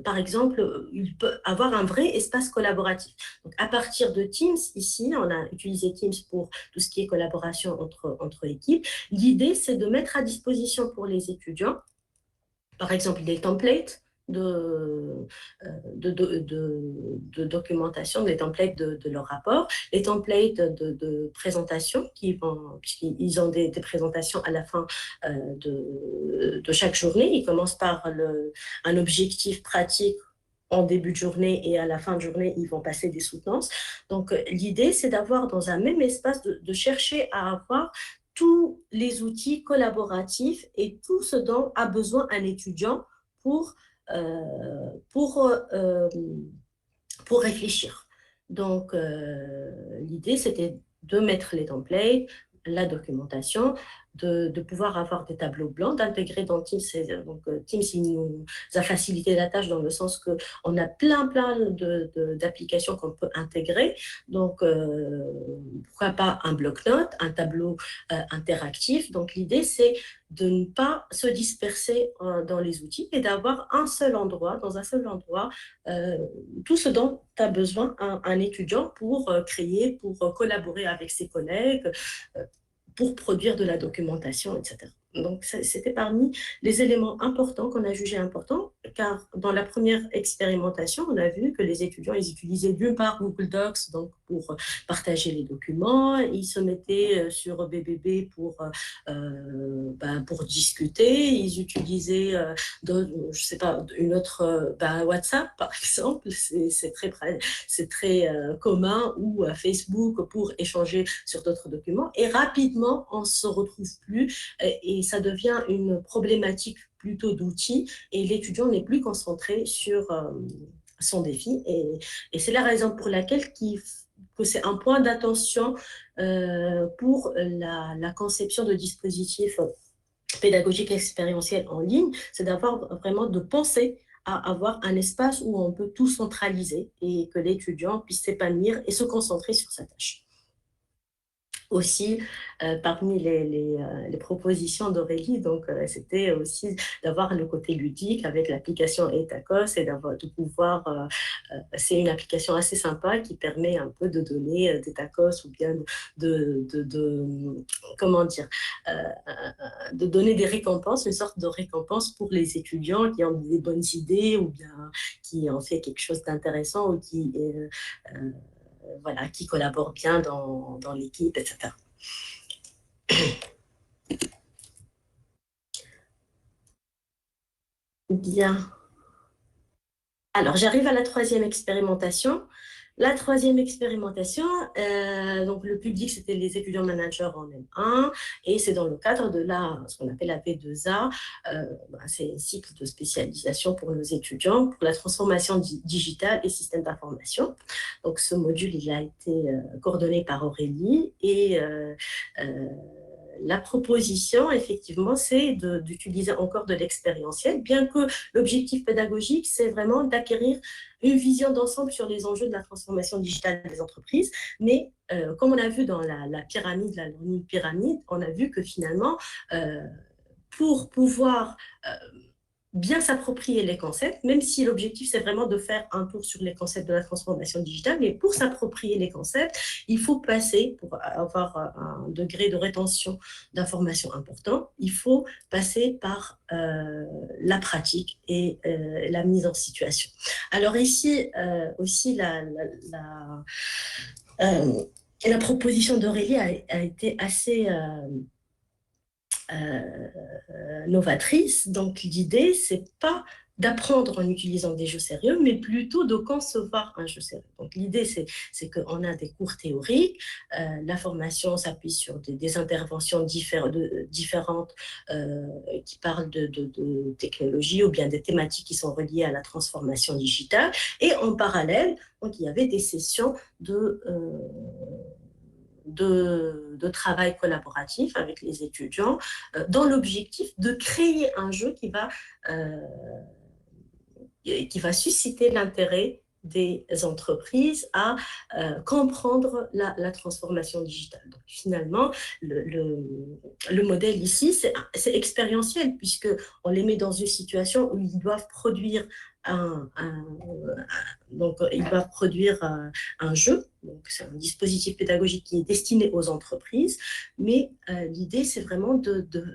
par exemple, il peut avoir un vrai espace collaboratif. Donc, à partir de Teams, ici, on a utilisé Teams pour tout ce qui est collaboration entre équipes. L'idée, c'est de mettre à disposition pour les étudiants, par exemple, des templates de documentation, des templates de leur rapport, les templates de présentation, puisqu'ils ont des présentations à la fin de chaque journée. Ils commencent par un objectif pratique en début de journée et à la fin de journée, ils vont passer des soutenances. Donc, l'idée, c'est d'avoir dans un même espace, de chercher à avoir tous les outils collaboratifs et tout ce dont a besoin un étudiant pour, euh, pour, euh, pour réfléchir. Donc, l'idée, c'était de mettre les templates, la documentation, de pouvoir avoir des tableaux blancs, d'intégrer dans Teams. Donc, Teams, il nous a facilité la tâche dans le sens qu'on a plein d'applications qu'on peut intégrer. Donc, pourquoi pas un bloc-notes, un tableau interactif. Donc, l'idée, c'est de ne pas se disperser dans les outils et d'avoir un seul endroit, dans un seul endroit, euh, tout ce dont a besoin un étudiant pour créer, pour collaborer avec ses collègues, euh, pour produire de la documentation, etc. Donc, c'était parmi les éléments importants qu'on a jugés importants, car dans la première expérimentation, on a vu que les étudiants, ils utilisaient d'une part Google Docs donc pour partager les documents, ils se mettaient sur BBB pour discuter, ils utilisaient je sais pas, une autre, WhatsApp par exemple, c'est très commun, ou Facebook pour échanger sur d'autres documents. Et rapidement, on ne se retrouve plus et ça devient une problématique plutôt d'outils et l'étudiant n'est plus concentré sur son défi. Et c'est la raison pour laquelle que c'est un point d'attention pour la conception de dispositifs pédagogique expérientielle en ligne, c'est d'avoir vraiment de penser à avoir un espace où on peut tout centraliser et que l'étudiant puisse s'épanouir et se concentrer sur sa tâche. Aussi, parmi les propositions d'Aurélie, donc c'était aussi d'avoir le côté ludique avec l'application Etacos et de pouvoir, c'est une application assez sympa qui permet un peu de donner des tacos ou bien comment dire, de donner des récompenses, une sorte de récompense pour les étudiants qui ont des bonnes idées ou bien qui ont fait quelque chose d'intéressant ou voilà, qui collaborent bien dans l'équipe, etc. Bien. Alors, j'arrive à la troisième expérimentation. La troisième expérimentation, donc le public, c'était les étudiants managers en M1, et c'est dans le cadre de ce qu'on appelle la V2A, c'est un cycle de spécialisation pour nos étudiants pour la transformation digitale et système d'information. Donc, ce module, il a été coordonné par Aurélie et la proposition, effectivement, c'est d'utiliser encore de l'expérientiel, bien que l'objectif pédagogique, c'est vraiment d'acquérir une vision d'ensemble sur les enjeux de la transformation digitale des entreprises. Mais comme on a vu dans la pyramide, la learning pyramide, on a vu que finalement, pour pouvoir bien s'approprier les concepts, même si l'objectif, c'est vraiment de faire un tour sur les concepts de la transformation digitale, mais pour s'approprier les concepts, il faut passer, pour avoir un degré de rétention d'informations important, il faut passer par la pratique et la mise en situation. Alors ici, aussi, la proposition d'Aurélie a été assez novatrice. Donc l'idée, c'est pas d'apprendre en utilisant des jeux sérieux, mais plutôt de concevoir un jeu sérieux. Donc l'idée, c'est qu'on a des cours théoriques, la formation s'appuie sur des interventions différentes qui parlent de technologie ou bien des thématiques qui sont reliées à la transformation digitale. Et en parallèle, donc, il y avait des sessions de travail collaboratif avec les étudiants dans l'objectif de créer un jeu qui va susciter l'intérêt des entreprises à comprendre la transformation digitale. Donc, finalement, le modèle ici, c'est expérientiel, puisqu'on les met dans une situation où ils doivent produire ils doivent produire un jeu. Donc, c'est un dispositif pédagogique qui est destiné aux entreprises, mais l'idée, c'est vraiment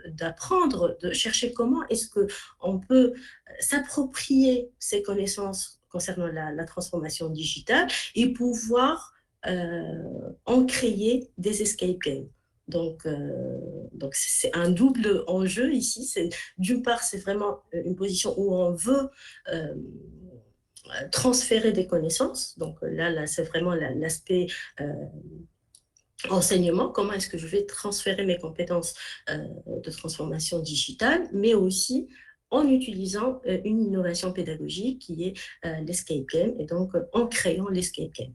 d'apprendre, de chercher comment est-ce qu'on peut s'approprier ces connaissances concernant la transformation digitale et pouvoir en créer des escape games. Donc c'est un double enjeu ici. D'une part, c'est vraiment une position où on veut transférer des connaissances. Donc là c'est vraiment l'aspect enseignement, comment est-ce que je vais transférer mes compétences de transformation digitale, mais aussi en utilisant une innovation pédagogique qui est l'escape game, et donc en créant l'escape game.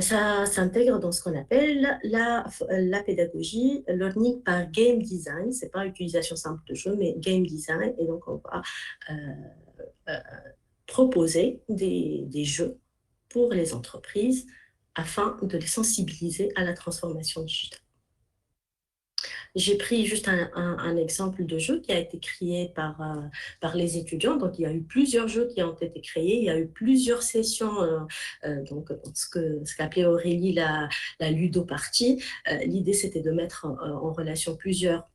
Ça s'intègre dans ce qu'on appelle la pédagogie, learning par game design. C'est pas utilisation simple de jeu, mais game design. Et donc, on va euh, proposer des jeux pour les entreprises afin de les sensibiliser à la transformation digitale. J'ai pris juste un exemple de jeu qui a été créé par les étudiants. Donc, il y a eu plusieurs jeux qui ont été créés. Il y a eu plusieurs sessions, donc ce qu'appelait Aurélie la ludopartie. L'idée, c'était de mettre en relation plusieurs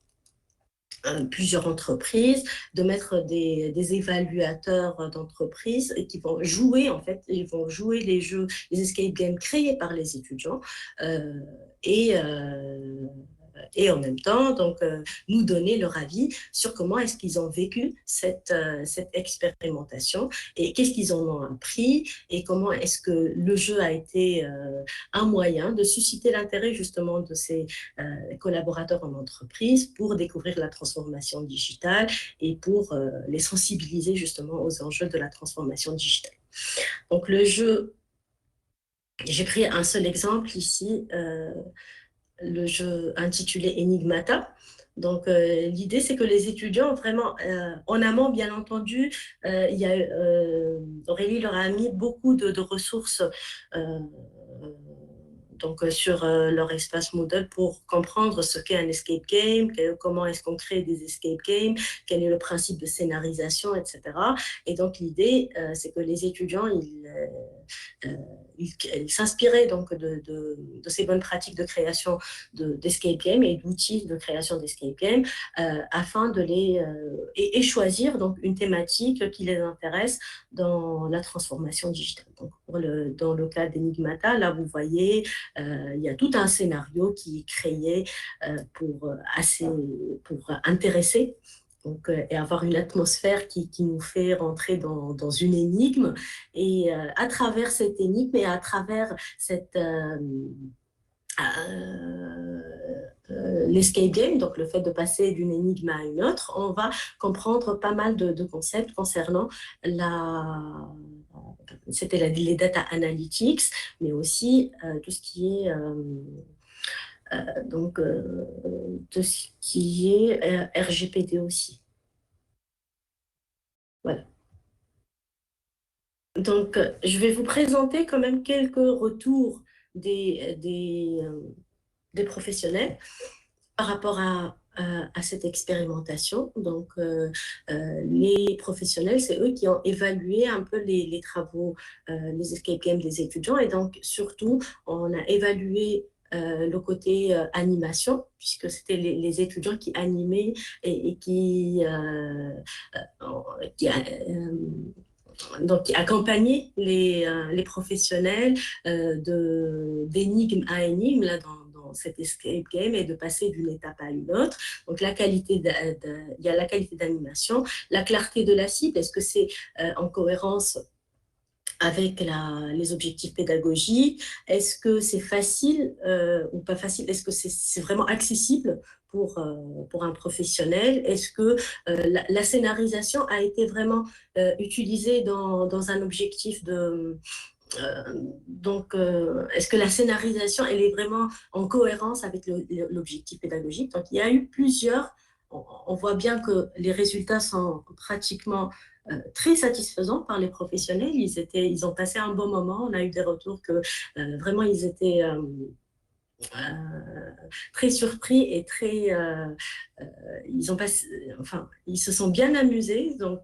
entreprises, de mettre des évaluateurs d'entreprises qui vont jouer, en fait, ils vont jouer les jeux, les escape games créés par les étudiants et en même temps, donc, nous donner leur avis sur comment est-ce qu'ils ont vécu cette expérimentation et qu'est-ce qu'ils en ont appris et comment est-ce que le jeu a été un moyen de susciter l'intérêt justement de ces collaborateurs en entreprise pour découvrir la transformation digitale et pour les sensibiliser justement aux enjeux de la transformation digitale. Donc le jeu, j'ai pris un seul exemple ici, le jeu intitulé Enigmata. Donc, l'idée, c'est que les étudiants, vraiment, en amont, bien entendu, Aurélie leur a mis beaucoup de ressources donc, sur leur espace Moodle pour comprendre ce qu'est un escape game, comment est-ce qu'on crée des escape games, quel est le principe de scénarisation, etc. Et donc, l'idée, c'est que les étudiants, ils s'inspiraient donc de ces bonnes pratiques de création d'escape game et d'outils de création d'escape game afin de et choisir donc une thématique qui les intéresse dans la transformation digitale. Donc, dans le cas d'Enigmata, là vous voyez, il y a tout un scénario qui est créé pour intéresser. Donc, et avoir une atmosphère qui nous fait rentrer dans une énigme. Et à travers cette énigme et à travers l'escape game, donc le fait de passer d'une énigme à une autre, on va comprendre pas mal de concepts concernant c'était les data analytics, mais aussi tout ce qui est donc tout ce qui est RGPD aussi. Voilà. Donc, je vais vous présenter quand même quelques retours des professionnels par rapport à cette expérimentation. Donc, les professionnels, c'est eux qui ont évalué un peu les travaux, les escape games des étudiants. Et donc, surtout, on a évalué le côté animation, puisque c'était les étudiants qui animaient et donc, qui accompagnaient les professionnels d'énigme à énigme là, dans cet escape game et de passer d'une étape à une autre. Donc, il y a la qualité d'animation, la clarté de la cible, est-ce que c'est en cohérence avec les objectifs pédagogiques, est-ce que c'est facile ou pas facile, est-ce que c'est vraiment accessible pour un professionnel, est-ce que la scénarisation a été vraiment utilisée dans un objectif de... donc, est-ce que la scénarisation, elle est vraiment en cohérence avec l'objectif pédagogique? Donc, il y a eu on voit bien que les résultats sont pratiquement très satisfaisants par les professionnels. Ils ont passé un bon moment. On a eu des retours que vraiment, ils étaient très surpris et ils se sont bien amusés, donc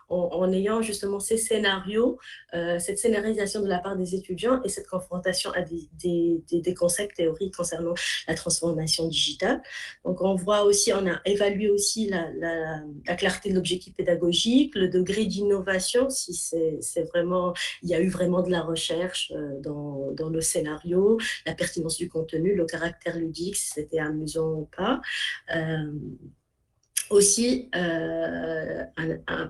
en ayant justement ces scénarios, cette scénarisation de la part des étudiants et cette confrontation à des concepts théoriques concernant la transformation digitale. Donc on voit aussi, on a évalué aussi la clarté de l'objectif pédagogique, le degré d'innovation, si c'est vraiment, il y a eu vraiment de la recherche dans le scénario, la pertinence du contenu, le caractère ludique, si c'était amusant ou pas. Aussi,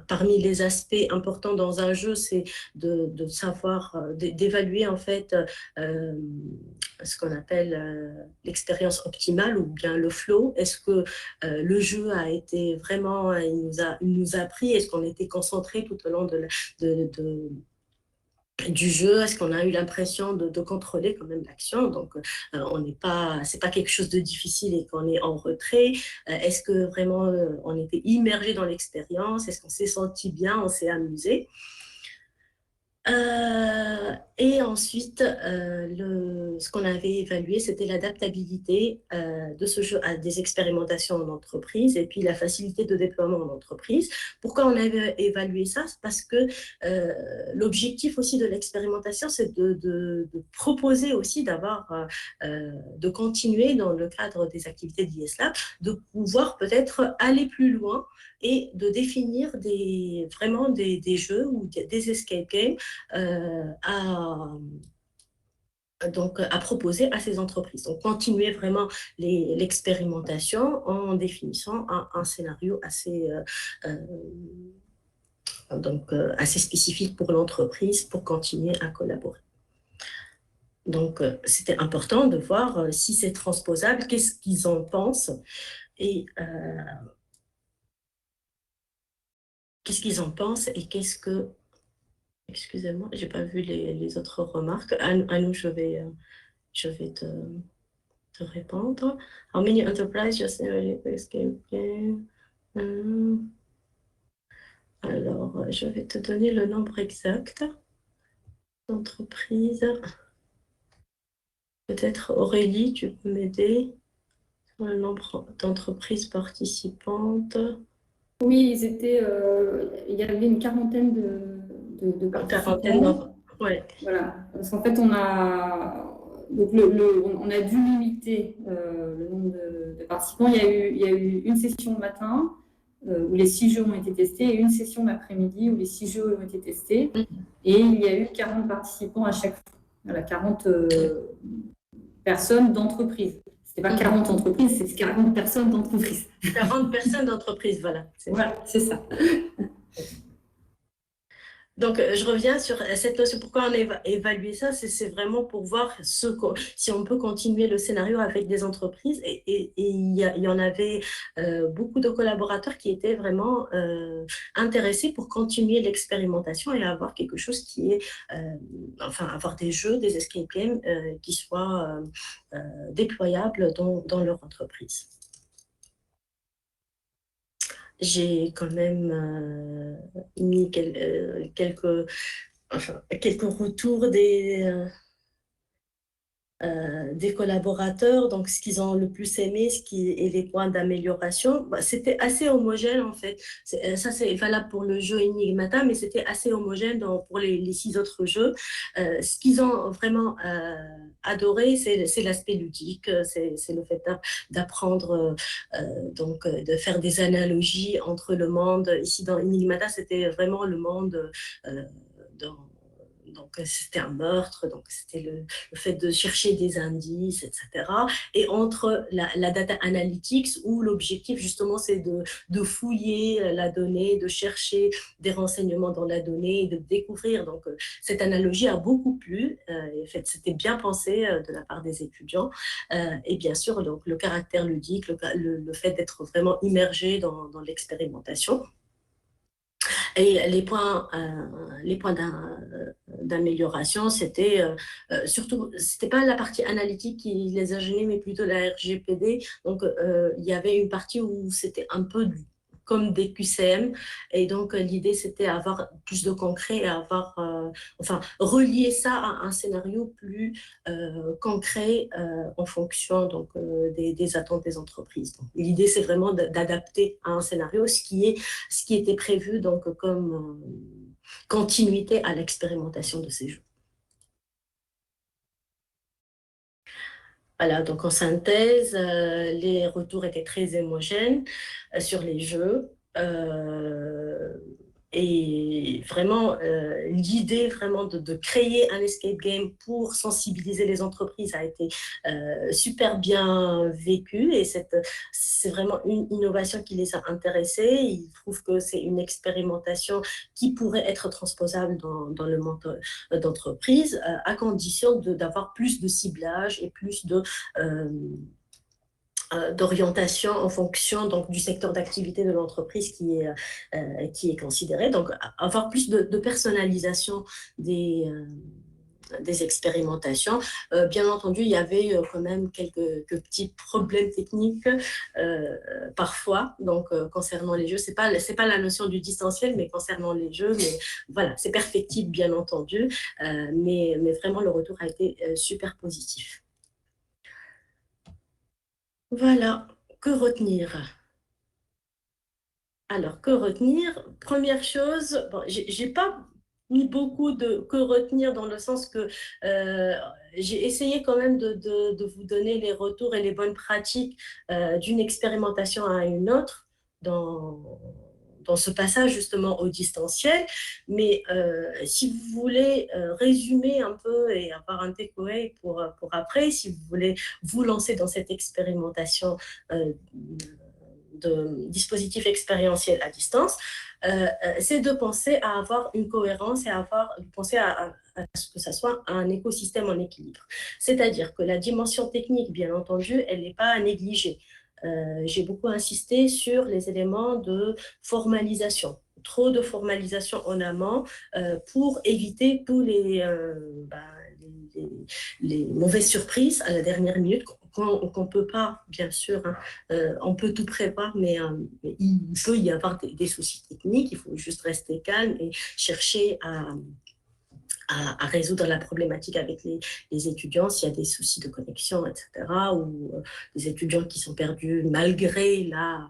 parmi les aspects importants dans un jeu, c'est de savoir, d'évaluer en fait ce qu'on appelle l'expérience optimale ou bien le flow. Est-ce que le jeu a été vraiment, il nous a pris, est-ce qu'on était concentré tout au long de du jeu, est-ce qu'on a eu l'impression de contrôler quand même l'action, donc on n'est pas, c'est pas quelque chose de difficile et qu'on est en retrait, est-ce que vraiment on était immergé dans l'expérience, est-ce qu'on s'est senti bien, on s'est amusé. Et ensuite, ce qu'on avait évalué, c'était l'adaptabilité de ce jeu à des expérimentations en entreprise et puis la facilité de déploiement en entreprise. Pourquoi on avait évalué ça? C'est parce que l'objectif aussi de l'expérimentation, c'est de proposer aussi de continuer dans le cadre des activités d'ISLab, de pouvoir peut-être aller plus loin et de définir vraiment des jeux ou des escape games à proposer à ces entreprises. Donc, continuer vraiment l'expérimentation en définissant un scénario assez spécifique pour l'entreprise pour continuer à collaborer. Donc, c'était important de voir si c'est transposable, qu'est-ce qu'ils en pensent et qu'est-ce que excusez-moi, j'ai pas vu les autres remarques. Anou, je vais te répondre. How many enterprises just escape game? Alors, je vais te donner le nombre exact d'entreprises. Peut-être Aurélie, tu peux m'aider sur le nombre d'entreprises participantes. Oui, il y avait une quarantaine de participants. Ouais. Voilà, parce qu'en fait, on a dû limiter le nombre de participants. Il y a eu une session le matin où les 6 jeux ont été testés et une session l'après-midi où les 6 jeux ont été testés. Et il y a eu 40 participants à chaque fois. Voilà, 40 personnes d'entreprise. Ce n'est pas 40 entreprises, c'est 40 personnes d'entreprise. 40 personnes d'entreprise, voilà. Voilà, c'est ça. Donc, je reviens sur cette notion. Pourquoi on a évalué ça? C'est vraiment pour voir si on peut continuer le scénario avec des entreprises. Et il y en avait beaucoup de collaborateurs qui étaient vraiment intéressés pour continuer l'expérimentation et avoir quelque chose qui est, avoir des jeux, des escape games qui soient déployables dans leur entreprise. J'ai quand même mis quelques retours des collaborateurs, donc ce qu'ils ont le plus aimé, et les points d'amélioration. C'était assez homogène en fait. Ça, c'est valable pour le jeu Enigmata, mais c'était assez homogène pour les 6 autres jeux. Ce qu'ils ont vraiment adoré, c'est l'aspect ludique, c'est le fait d'apprendre, de faire des analogies entre le monde. Ici, dans Enigmata, c'était vraiment le monde donc c'était un meurtre, donc c'était le fait de chercher des indices, etc. Et entre la data analytics, où l'objectif justement c'est de fouiller la donnée, de chercher des renseignements dans la donnée et de découvrir. Donc cette analogie a beaucoup plu, en fait, c'était bien pensé de la part des étudiants. Et bien sûr, donc, le caractère ludique, le fait d'être vraiment immergé dans l'expérimentation. Et les points d'amélioration, c'était surtout, c'était pas la partie analytique qui les a gênés, mais plutôt la RGPD. Donc, il y avait une partie où c'était un peu comme des QCM. Et donc, l'idée, c'était avoir plus de concret et relier ça à un scénario plus concret en fonction donc, des attentes des entreprises. L'idée, c'est vraiment d'adapter à un scénario ce qui était prévu donc, comme continuité à l'expérimentation de ces jeux. Voilà, donc en synthèse, les retours étaient très homogènes sur les jeux. Et vraiment, l'idée vraiment de créer un escape game pour sensibiliser les entreprises a été super bien vécue et c'est vraiment une innovation qui les a intéressés. Ils trouvent que c'est une expérimentation qui pourrait être transposable dans le monde d'entreprise à condition d'avoir plus de ciblage et plus euh, d'orientation en fonction donc, du secteur d'activité de l'entreprise qui est considéré. Donc, avoir plus de personnalisation des expérimentations. Bien entendu, il y avait quand même quelques petits problèmes techniques parfois, donc concernant les jeux. C'est pas la notion du distanciel, mais concernant les jeux, mais voilà, c'est perfectible bien entendu, mais vraiment le retour a été super positif. Voilà, que retenir? Alors, que retenir? Première chose, bon, j'ai pas mis beaucoup de que retenir dans le sens que euh, j'ai essayé quand même de vous donner les retours et les bonnes pratiques d'une expérimentation à une autre dans ce passage justement au distanciel. Mais si vous voulez résumer un peu et avoir un takeaway pour après, si vous voulez vous lancer dans cette expérimentation de dispositifs expérientiels à distance, c'est de penser à avoir une cohérence et de penser à ce que ça soit un écosystème en équilibre. C'est-à-dire que la dimension technique, bien entendu, elle n'est pas à négliger. J'ai beaucoup insisté sur les éléments de formalisation. Trop de formalisation en amont pour éviter tous les mauvaises surprises à la dernière minute qu'on ne peut pas, bien sûr, hein, on peut tout prévoir, mais il peut y avoir des soucis techniques, il faut juste rester calme et chercher à résoudre la problématique avec les étudiants s'il y a des soucis de connexion, etc., ou des étudiants qui sont perdus malgré la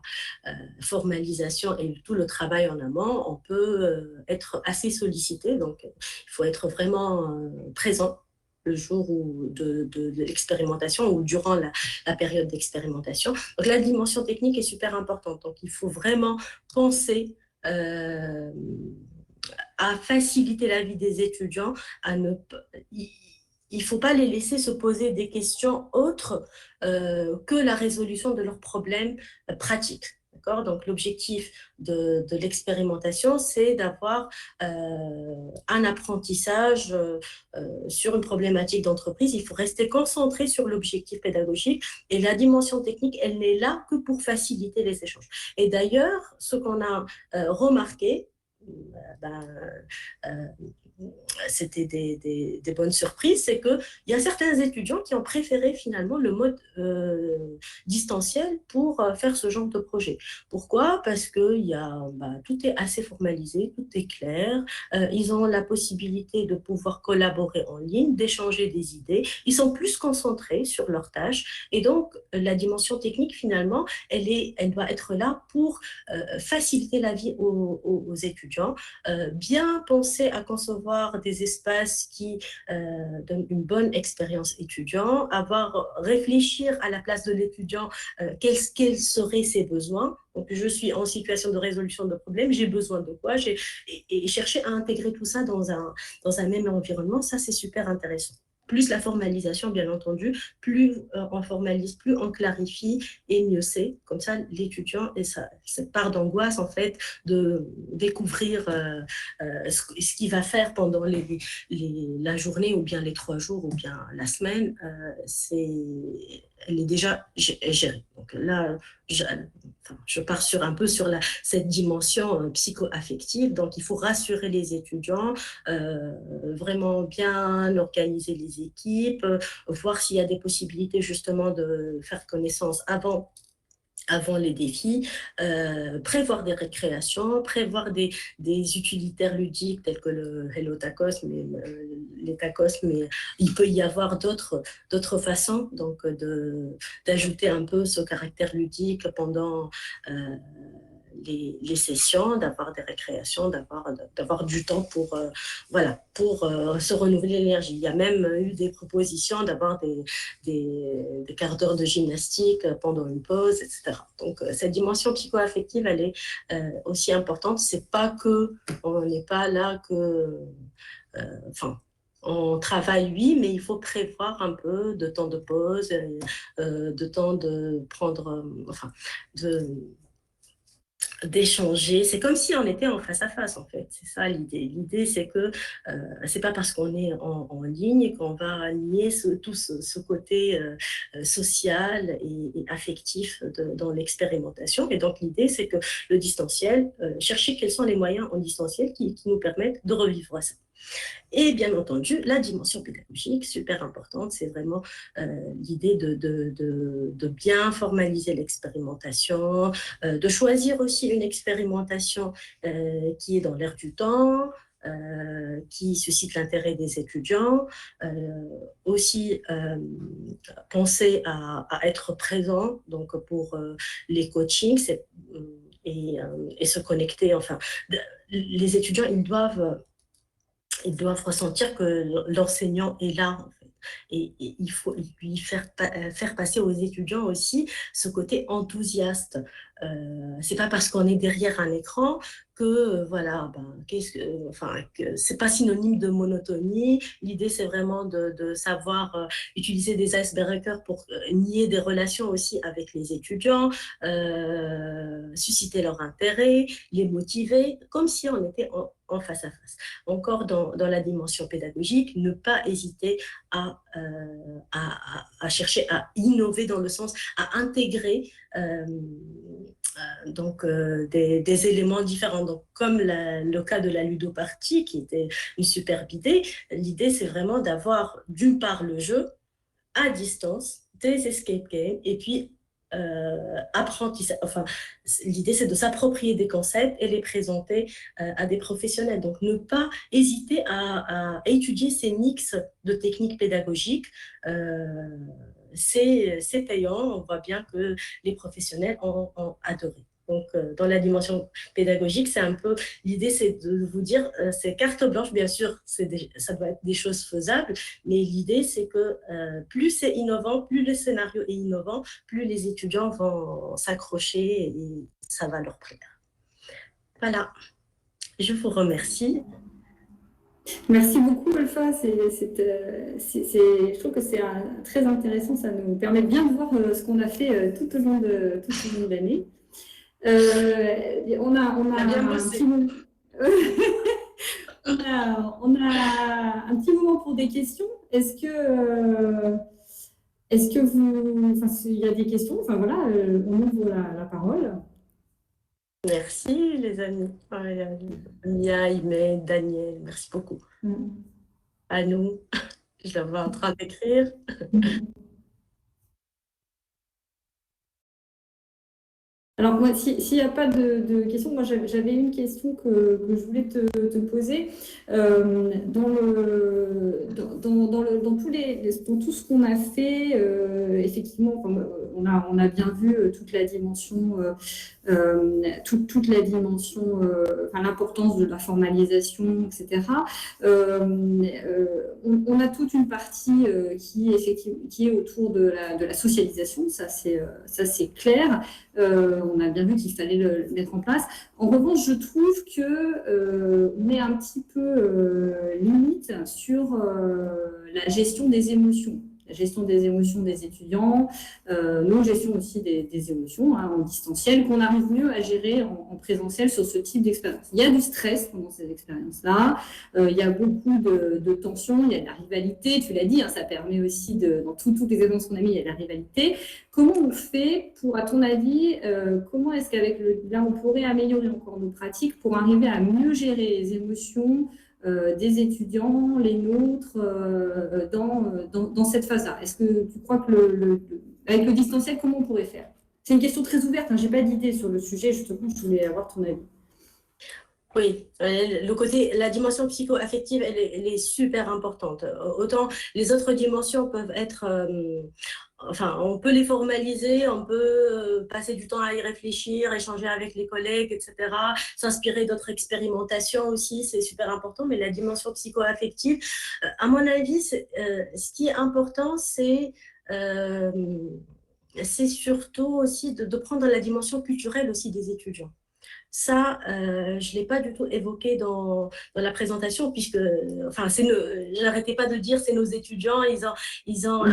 formalisation et tout le travail en amont, on peut être assez sollicité, donc il faut être vraiment présent le jour de l'expérimentation ou durant la période d'expérimentation. Donc la dimension technique est super importante, donc il faut vraiment penser à faciliter la vie des étudiants, il ne faut pas les laisser se poser des questions autres que la résolution de leurs problèmes pratiques. Donc, l'objectif de l'expérimentation, c'est d'avoir un apprentissage sur une problématique d'entreprise. Il faut rester concentré sur l'objectif pédagogique et la dimension technique, elle n'est là que pour faciliter les échanges. Et d'ailleurs, ce qu'on a remarqué, ben, euh, c'était des bonnes surprises, c'est qu'il y a certains étudiants qui ont préféré finalement le mode distanciel pour faire ce genre de projet. Pourquoi? Parce que tout est assez formalisé, tout est clair, ils ont la possibilité de pouvoir collaborer en ligne, d'échanger des idées, ils sont plus concentrés sur leurs tâches et donc la dimension technique finalement, elle doit être là pour faciliter la vie aux étudiants, bien penser à concevoir des espaces qui donnent une bonne expérience étudiant, réfléchir à la place de l'étudiant, quels seraient ses besoins. Donc, je suis en situation de résolution de problème, j'ai besoin de quoi et chercher à intégrer tout ça dans un même environnement, ça c'est super intéressant. Plus la formalisation, bien entendu, plus on formalise, plus on clarifie et mieux c'est. Comme ça, l'étudiant et cette part d'angoisse, en fait, de découvrir ce qu'il va faire pendant la journée ou bien les 3 jours ou bien la semaine, elle est déjà gérée. Donc là, je pars un peu sur cette dimension psycho-affective. Donc, il faut rassurer les étudiants, vraiment bien organiser les équipes, voir s'il y a des possibilités justement de faire connaissance avant les défis, prévoir des récréations, prévoir des utilitaires ludiques tels que le Hello Tacos, les tacos, mais il peut y avoir d'autres façons donc d'ajouter un peu ce caractère ludique pendant les sessions, d'avoir des récréations, d'avoir du temps pour, voilà, pour se renouveler l'énergie. Il y a même eu des propositions d'avoir des quarts d'heure de gymnastique pendant une pause, etc. Donc, cette dimension psycho-affective, elle est aussi importante. C'est pas que, on n'est pas là que, enfin, on travaille, oui, mais il faut prévoir un peu de temps de pause, de temps de prendre, enfin, d'échanger. C'est comme si on était en face à face, en fait. C'est ça l'idée. L'idée, c'est que c'est pas parce qu'on est en ligne qu'on va nier tout ce côté social et affectif dans l'expérimentation. Et donc, l'idée, c'est que le distanciel, chercher quels sont les moyens en distanciel qui nous permettent de revivre ça. Et bien entendu, la dimension pédagogique, super importante, c'est vraiment l'idée de bien formaliser l'expérimentation, de choisir aussi une expérimentation qui est dans l'air du temps, qui suscite l'intérêt des étudiants, aussi penser à être présent donc pour les coachings et se connecter. Enfin, les étudiants, ils doivent ressentir que l'enseignant est là, en fait. Et il faut lui faire passer aux étudiants aussi ce côté enthousiaste. C'est pas parce qu'on est derrière un écran que voilà, que c'est pas synonyme de monotonie. L'idée, c'est vraiment de savoir utiliser des icebreakers pour nier des relations aussi avec les étudiants, susciter leur intérêt, les motiver, comme si on était en face à face. Encore dans la dimension pédagogique, ne pas hésiter à chercher à innover dans le sens à intégrer des éléments différents. Donc, comme le cas de la ludopartie, qui était une superbe idée, l'idée, c'est vraiment d'avoir d'une part le jeu à distance, des escape games, et puis apprentissage. Enfin, l'idée, c'est de s'approprier des concepts et les présenter à des professionnels. Donc, ne pas hésiter à étudier ces mix de techniques pédagogiques. C'est payant. On voit bien que les professionnels ont adoré. Donc, dans la dimension pédagogique, c'est un peu l'idée, c'est de vous dire, c'est carte blanche, bien sûr, ça doit être des choses faisables, mais l'idée, c'est que plus c'est innovant, plus le scénario est innovant, plus les étudiants vont s'accrocher et ça va leur plaire. Voilà, je vous remercie. Merci beaucoup, Alpha. Je trouve que c'est très intéressant. Ça nous permet de bien voir ce qu'on a fait tout au long de l'année. On a un petit moment. On a un petit moment pour des questions. Est-ce que vous, enfin, s'il y a des questions, enfin voilà, on ouvre la parole. Merci les amis. Mia, Imed, Daniel, merci beaucoup. À nous, je la vois en train d'écrire. Alors, moi, s'il n'y a pas de questions, moi, j'avais une question que je voulais te poser. Dans tout ce qu'on a fait, effectivement, on a bien vu toute la dimension, enfin, l'importance de la formalisation, etc. On a toute une partie qui est autour de la socialisation, ça c'est clair. On a bien vu qu'il fallait le mettre en place. En revanche, je trouve qu'on est un petit peu limite sur la gestion des émotions. La gestion des émotions des étudiants, non-gestion aussi des émotions en distanciel, qu'on arrive mieux à gérer en présentiel sur ce type d'expérience. Il y a du stress pendant ces expériences-là, il y a beaucoup de tensions, il y a de la rivalité, tu l'as dit, ça permet aussi, dans toutes les annonces qu'on a mis, il y a de la rivalité. Comment on fait pour, à ton avis, comment est-ce qu'avec là, on pourrait améliorer encore nos pratiques pour arriver à mieux gérer les émotions des étudiants, les nôtres, dans cette phase-là? Est-ce que tu crois que avec le distanciel, comment on pourrait faire? C'est une question très ouverte, je n'ai pas d'idée sur le sujet, justement, je voulais avoir ton avis. Oui, la dimension psycho-affective, elle est super importante. Autant les autres dimensions peuvent être, enfin, on peut les formaliser, on peut passer du temps à y réfléchir, échanger avec les collègues, etc., s'inspirer d'autres expérimentations aussi, c'est super important. Mais la dimension psycho-affective, à mon avis, ce qui est important, euh, c'est surtout aussi de prendre la dimension culturelle aussi des étudiants. Ça, je ne l'ai pas du tout évoqué dans la présentation, puisque, enfin, j'arrêtais pas de dire, c'est nos étudiants, ils ont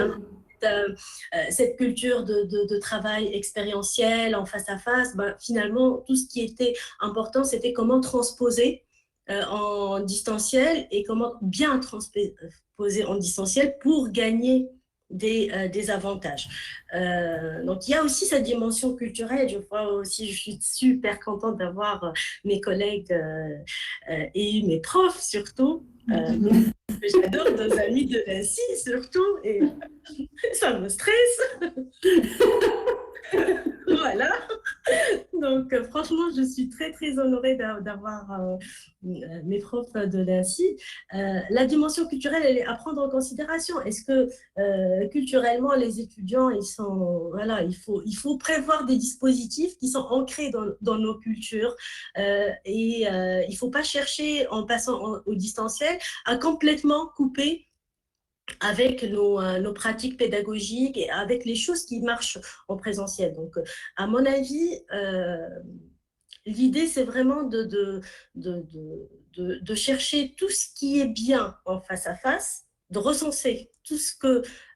cette culture de travail expérientiel, en face à face. Ben, finalement, tout ce qui était important, c'était comment transposer en distanciel et comment bien transposer en distanciel pour gagner des avantages. Donc, il y a aussi cette dimension culturelle. Je crois aussi, je suis super contente d'avoir mes collègues et mes profs surtout. J'adore nos amis de l'ANSI surtout, et ça me stresse. Voilà. Donc, franchement, je suis très, très honorée d'avoir mes profs de l'ANSI. La dimension culturelle, elle est à prendre en considération. Est-ce que culturellement, les étudiants, voilà, il faut prévoir des dispositifs qui sont ancrés dans nos cultures et il ne faut pas chercher, en passant au distanciel, à complètement couper avec nos pratiques pédagogiques et avec les choses qui marchent en présentiel. Donc, à mon avis, l'idée, c'est vraiment de chercher tout ce qui est bien en face à face, de recenser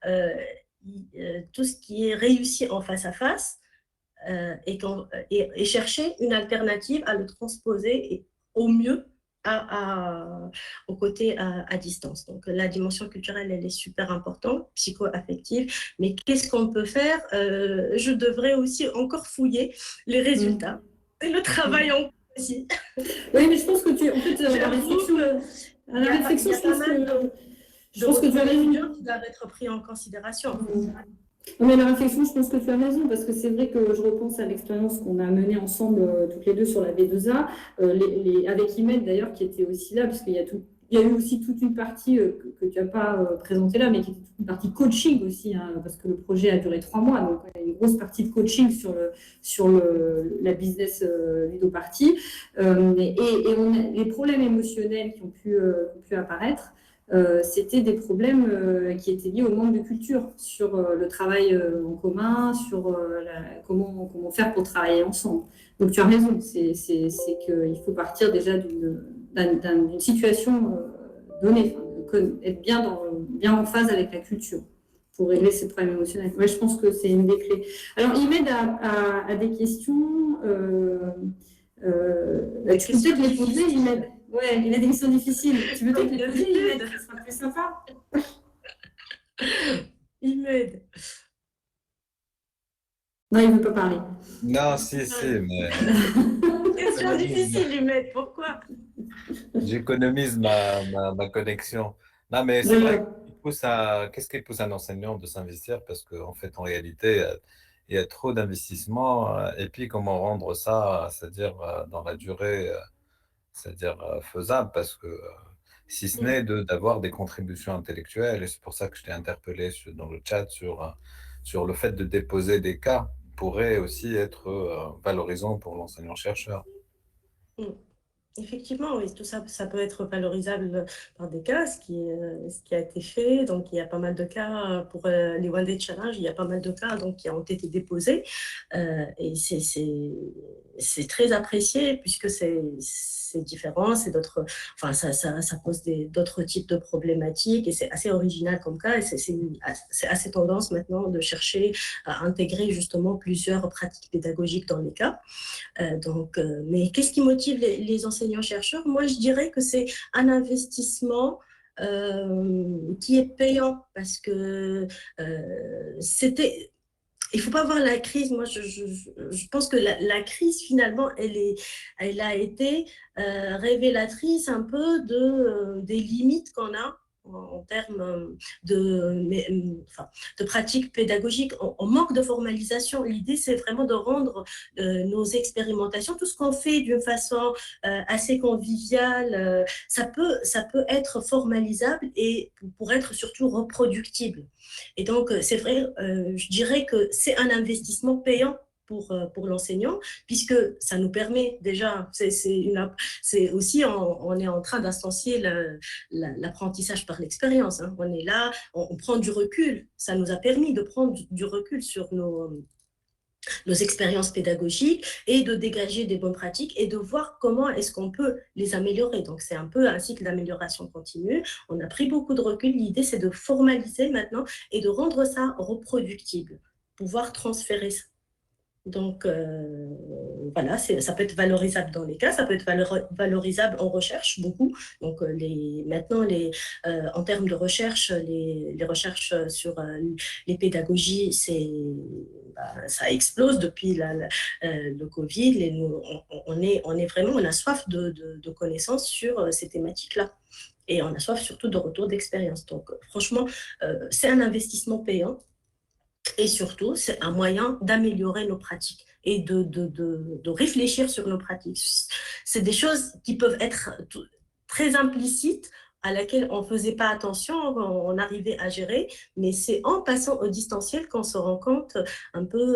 euh, tout ce qui est réussi en face à face et chercher une alternative à le transposer au mieux à, au côté à distance. Donc, la dimension culturelle, elle est super importante, psycho-affective. Mais qu'est-ce qu'on peut faire Je devrais aussi encore fouiller les résultats et le travail en aussi. Oui, mais je pense que en fait, la réflexion, je pense que tu as raison. Qui doivent être pris en considération. Mais la réflexion, je pense que tu as raison, parce que c'est vrai que je repense à l'expérience qu'on a menée ensemble, toutes les deux, sur la V2A, avec Imed d'ailleurs, qui était aussi là, parce qu'il y a eu aussi toute une partie que tu n'as pas présentée là, mais qui était toute une partie coaching aussi, hein, parce que le projet a duré 3 mois, donc il y a une grosse partie de coaching sur la business ludoparty. Les problèmes émotionnels qui ont pu apparaître, c'était des problèmes qui étaient liés au manque de culture sur le travail en commun, sur comment faire pour travailler ensemble. Donc tu as raison, c'est qu'il faut partir déjà d'une situation donnée, être bien en phase avec la culture pour régler ces problèmes émotionnels. Ouais, je pense que c'est une des clés. Alors, Imed a des questions. Tu peux peut-être les poser, Imed. Ouais, il a des questions difficiles. Tu veux peut-être les poser, Imed, ça sera plus sympa. Imed. Non, il ne veut pas parler. Non, si, mais... Question difficile, Imed, pourquoi? J'économise ma connexion. Non, mais c'est vrai qu'il pousse qu'est-ce qui pousse un enseignant de s'investir? Parce qu'en fait, en réalité, il y a trop d'investissement. Et puis, comment rendre ça, c'est-à-dire dans la durée, c'est-à-dire faisable? Parce que si ce n'est d'avoir des contributions intellectuelles, et c'est pour ça que je t'ai interpellé dans le chat sur le fait de déposer des cas, pourrait aussi être valorisant pour l'enseignant-chercheur. Effectivement, oui, tout ça, ça peut être valorisable par des cas, ce qui a été fait. Donc, il y a pas mal de cas pour les One Day Challenge, il y a pas mal de cas donc, qui ont été déposés. Et c'est très apprécié puisque c'est différent, c'est d'autres, enfin, ça pose d'autres types de problématiques et c'est assez original comme cas. Et c'est assez tendance maintenant de chercher à intégrer justement plusieurs pratiques pédagogiques dans les cas. Mais qu'est-ce qui motive les enseignants-chercheurs? Moi, je dirais que c'est un investissement qui est payant parce que il ne faut pas voir la crise. Moi, je pense que la crise, finalement, elle a été révélatrice un peu des limites qu'on a en termes de pratiques pédagogiques. On manque de formalisation. L'idée, c'est vraiment de rendre nos expérimentations, tout ce qu'on fait d'une façon assez conviviale, ça peut être formalisable et pour être surtout reproductible. Et donc, c'est vrai, je dirais que c'est un investissement payant pour l'enseignant, puisque ça nous permet déjà, c'est aussi, on est en train d'instancier l'apprentissage par l'expérience. Hein. On est là, on prend du recul. Ça nous a permis de prendre du recul sur nos expériences pédagogiques et de dégager des bonnes pratiques et de voir comment est-ce qu'on peut les améliorer. Donc, c'est un peu un cycle d'amélioration continue. On a pris beaucoup de recul. L'idée, c'est de formaliser maintenant et de rendre ça reproductible, pouvoir transférer ça. Donc, voilà, ça peut être valorisable dans les cas, ça peut être valorisable en recherche, beaucoup. Donc, maintenant, en termes de recherche, les recherches sur les pédagogies, ça explose depuis le Covid. On a soif de connaissances sur ces thématiques-là. Et on a soif surtout de retour d'expérience. Donc, franchement, c'est un investissement payant. Et surtout, c'est un moyen d'améliorer nos pratiques et de réfléchir sur nos pratiques. C'est des choses qui peuvent être très implicites, à laquelle on ne faisait pas attention, on arrivait à gérer, mais c'est en passant au distanciel qu'on se rend compte un peu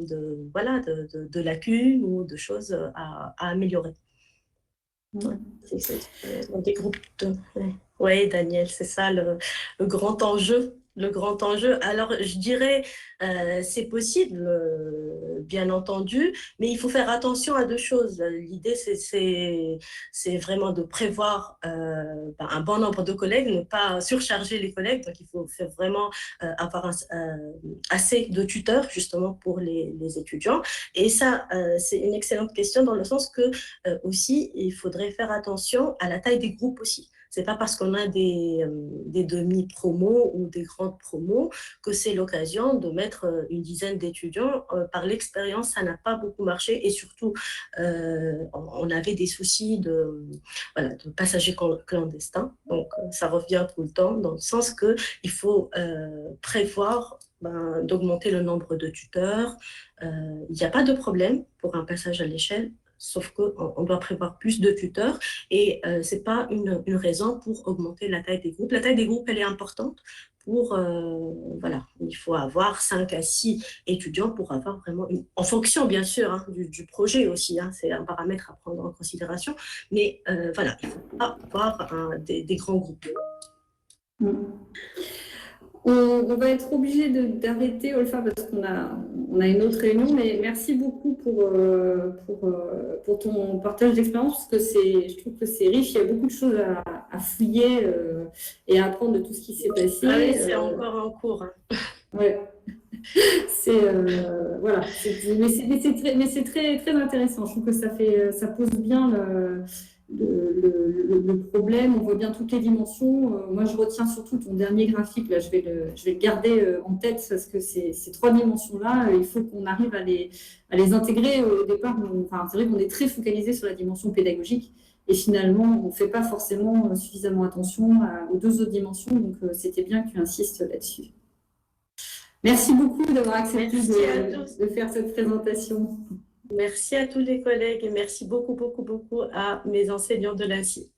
de lacunes ou de choses à améliorer. Ouais, des groupes Oui, Daniel, c'est ça le grand enjeu. Le grand enjeu. Alors, je dirais, c'est possible, bien entendu, mais il faut faire attention à deux choses. L'idée, c'est vraiment de prévoir un bon nombre de collègues, ne pas surcharger les collègues. Donc, il faut vraiment avoir assez de tuteurs, justement, pour les étudiants. Et ça, c'est une excellente question dans le sens que, aussi, il faudrait faire attention à la taille des groupes aussi. C'est pas parce qu'on a des demi-promos ou des grandes promos que c'est l'occasion de mettre une dizaine d'étudiants. Par l'expérience, ça n'a pas beaucoup marché et surtout, on avait des soucis de passagers clandestins. Donc, ça revient tout le temps dans le sens qu'il faut prévoir d'augmenter le nombre de tuteurs. Il n'y a pas de problème pour un passage à l'échelle. Sauf qu'on doit prévoir plus de tuteurs et ce n'est pas une raison pour augmenter la taille des groupes. La taille des groupes, elle est importante pour, il faut avoir 5 à 6 étudiants pour avoir vraiment, en fonction bien sûr hein, du projet aussi, hein, c'est un paramètre à prendre en considération, mais il ne faut pas avoir des grands groupes. On va être obligé d'arrêter, Olfa, parce qu'on a une autre réunion, mais merci beaucoup pour ton partage d'expérience, parce que je trouve que c'est riche, il y a beaucoup de choses à fouiller et à apprendre de tout ce qui s'est passé. Ah oui, c'est encore en cours. Hein. Ouais. Voilà. Mais c'est très, très intéressant. Je trouve que ça pose bien le problème, on voit bien toutes les dimensions. Moi, je retiens surtout ton dernier graphique. Là, je vais le garder en tête parce que ces 3 dimensions-là, il faut qu'on arrive à les intégrer au départ. C'est vrai qu'on est très focalisé sur la dimension pédagogique et finalement, on ne fait pas forcément suffisamment attention aux 2 autres dimensions. Donc, c'était bien que tu insistes là-dessus. Merci beaucoup d'avoir accepté de faire cette présentation. Merci à tous les collègues et merci beaucoup, beaucoup, beaucoup à mes enseignants de l'ANSSI.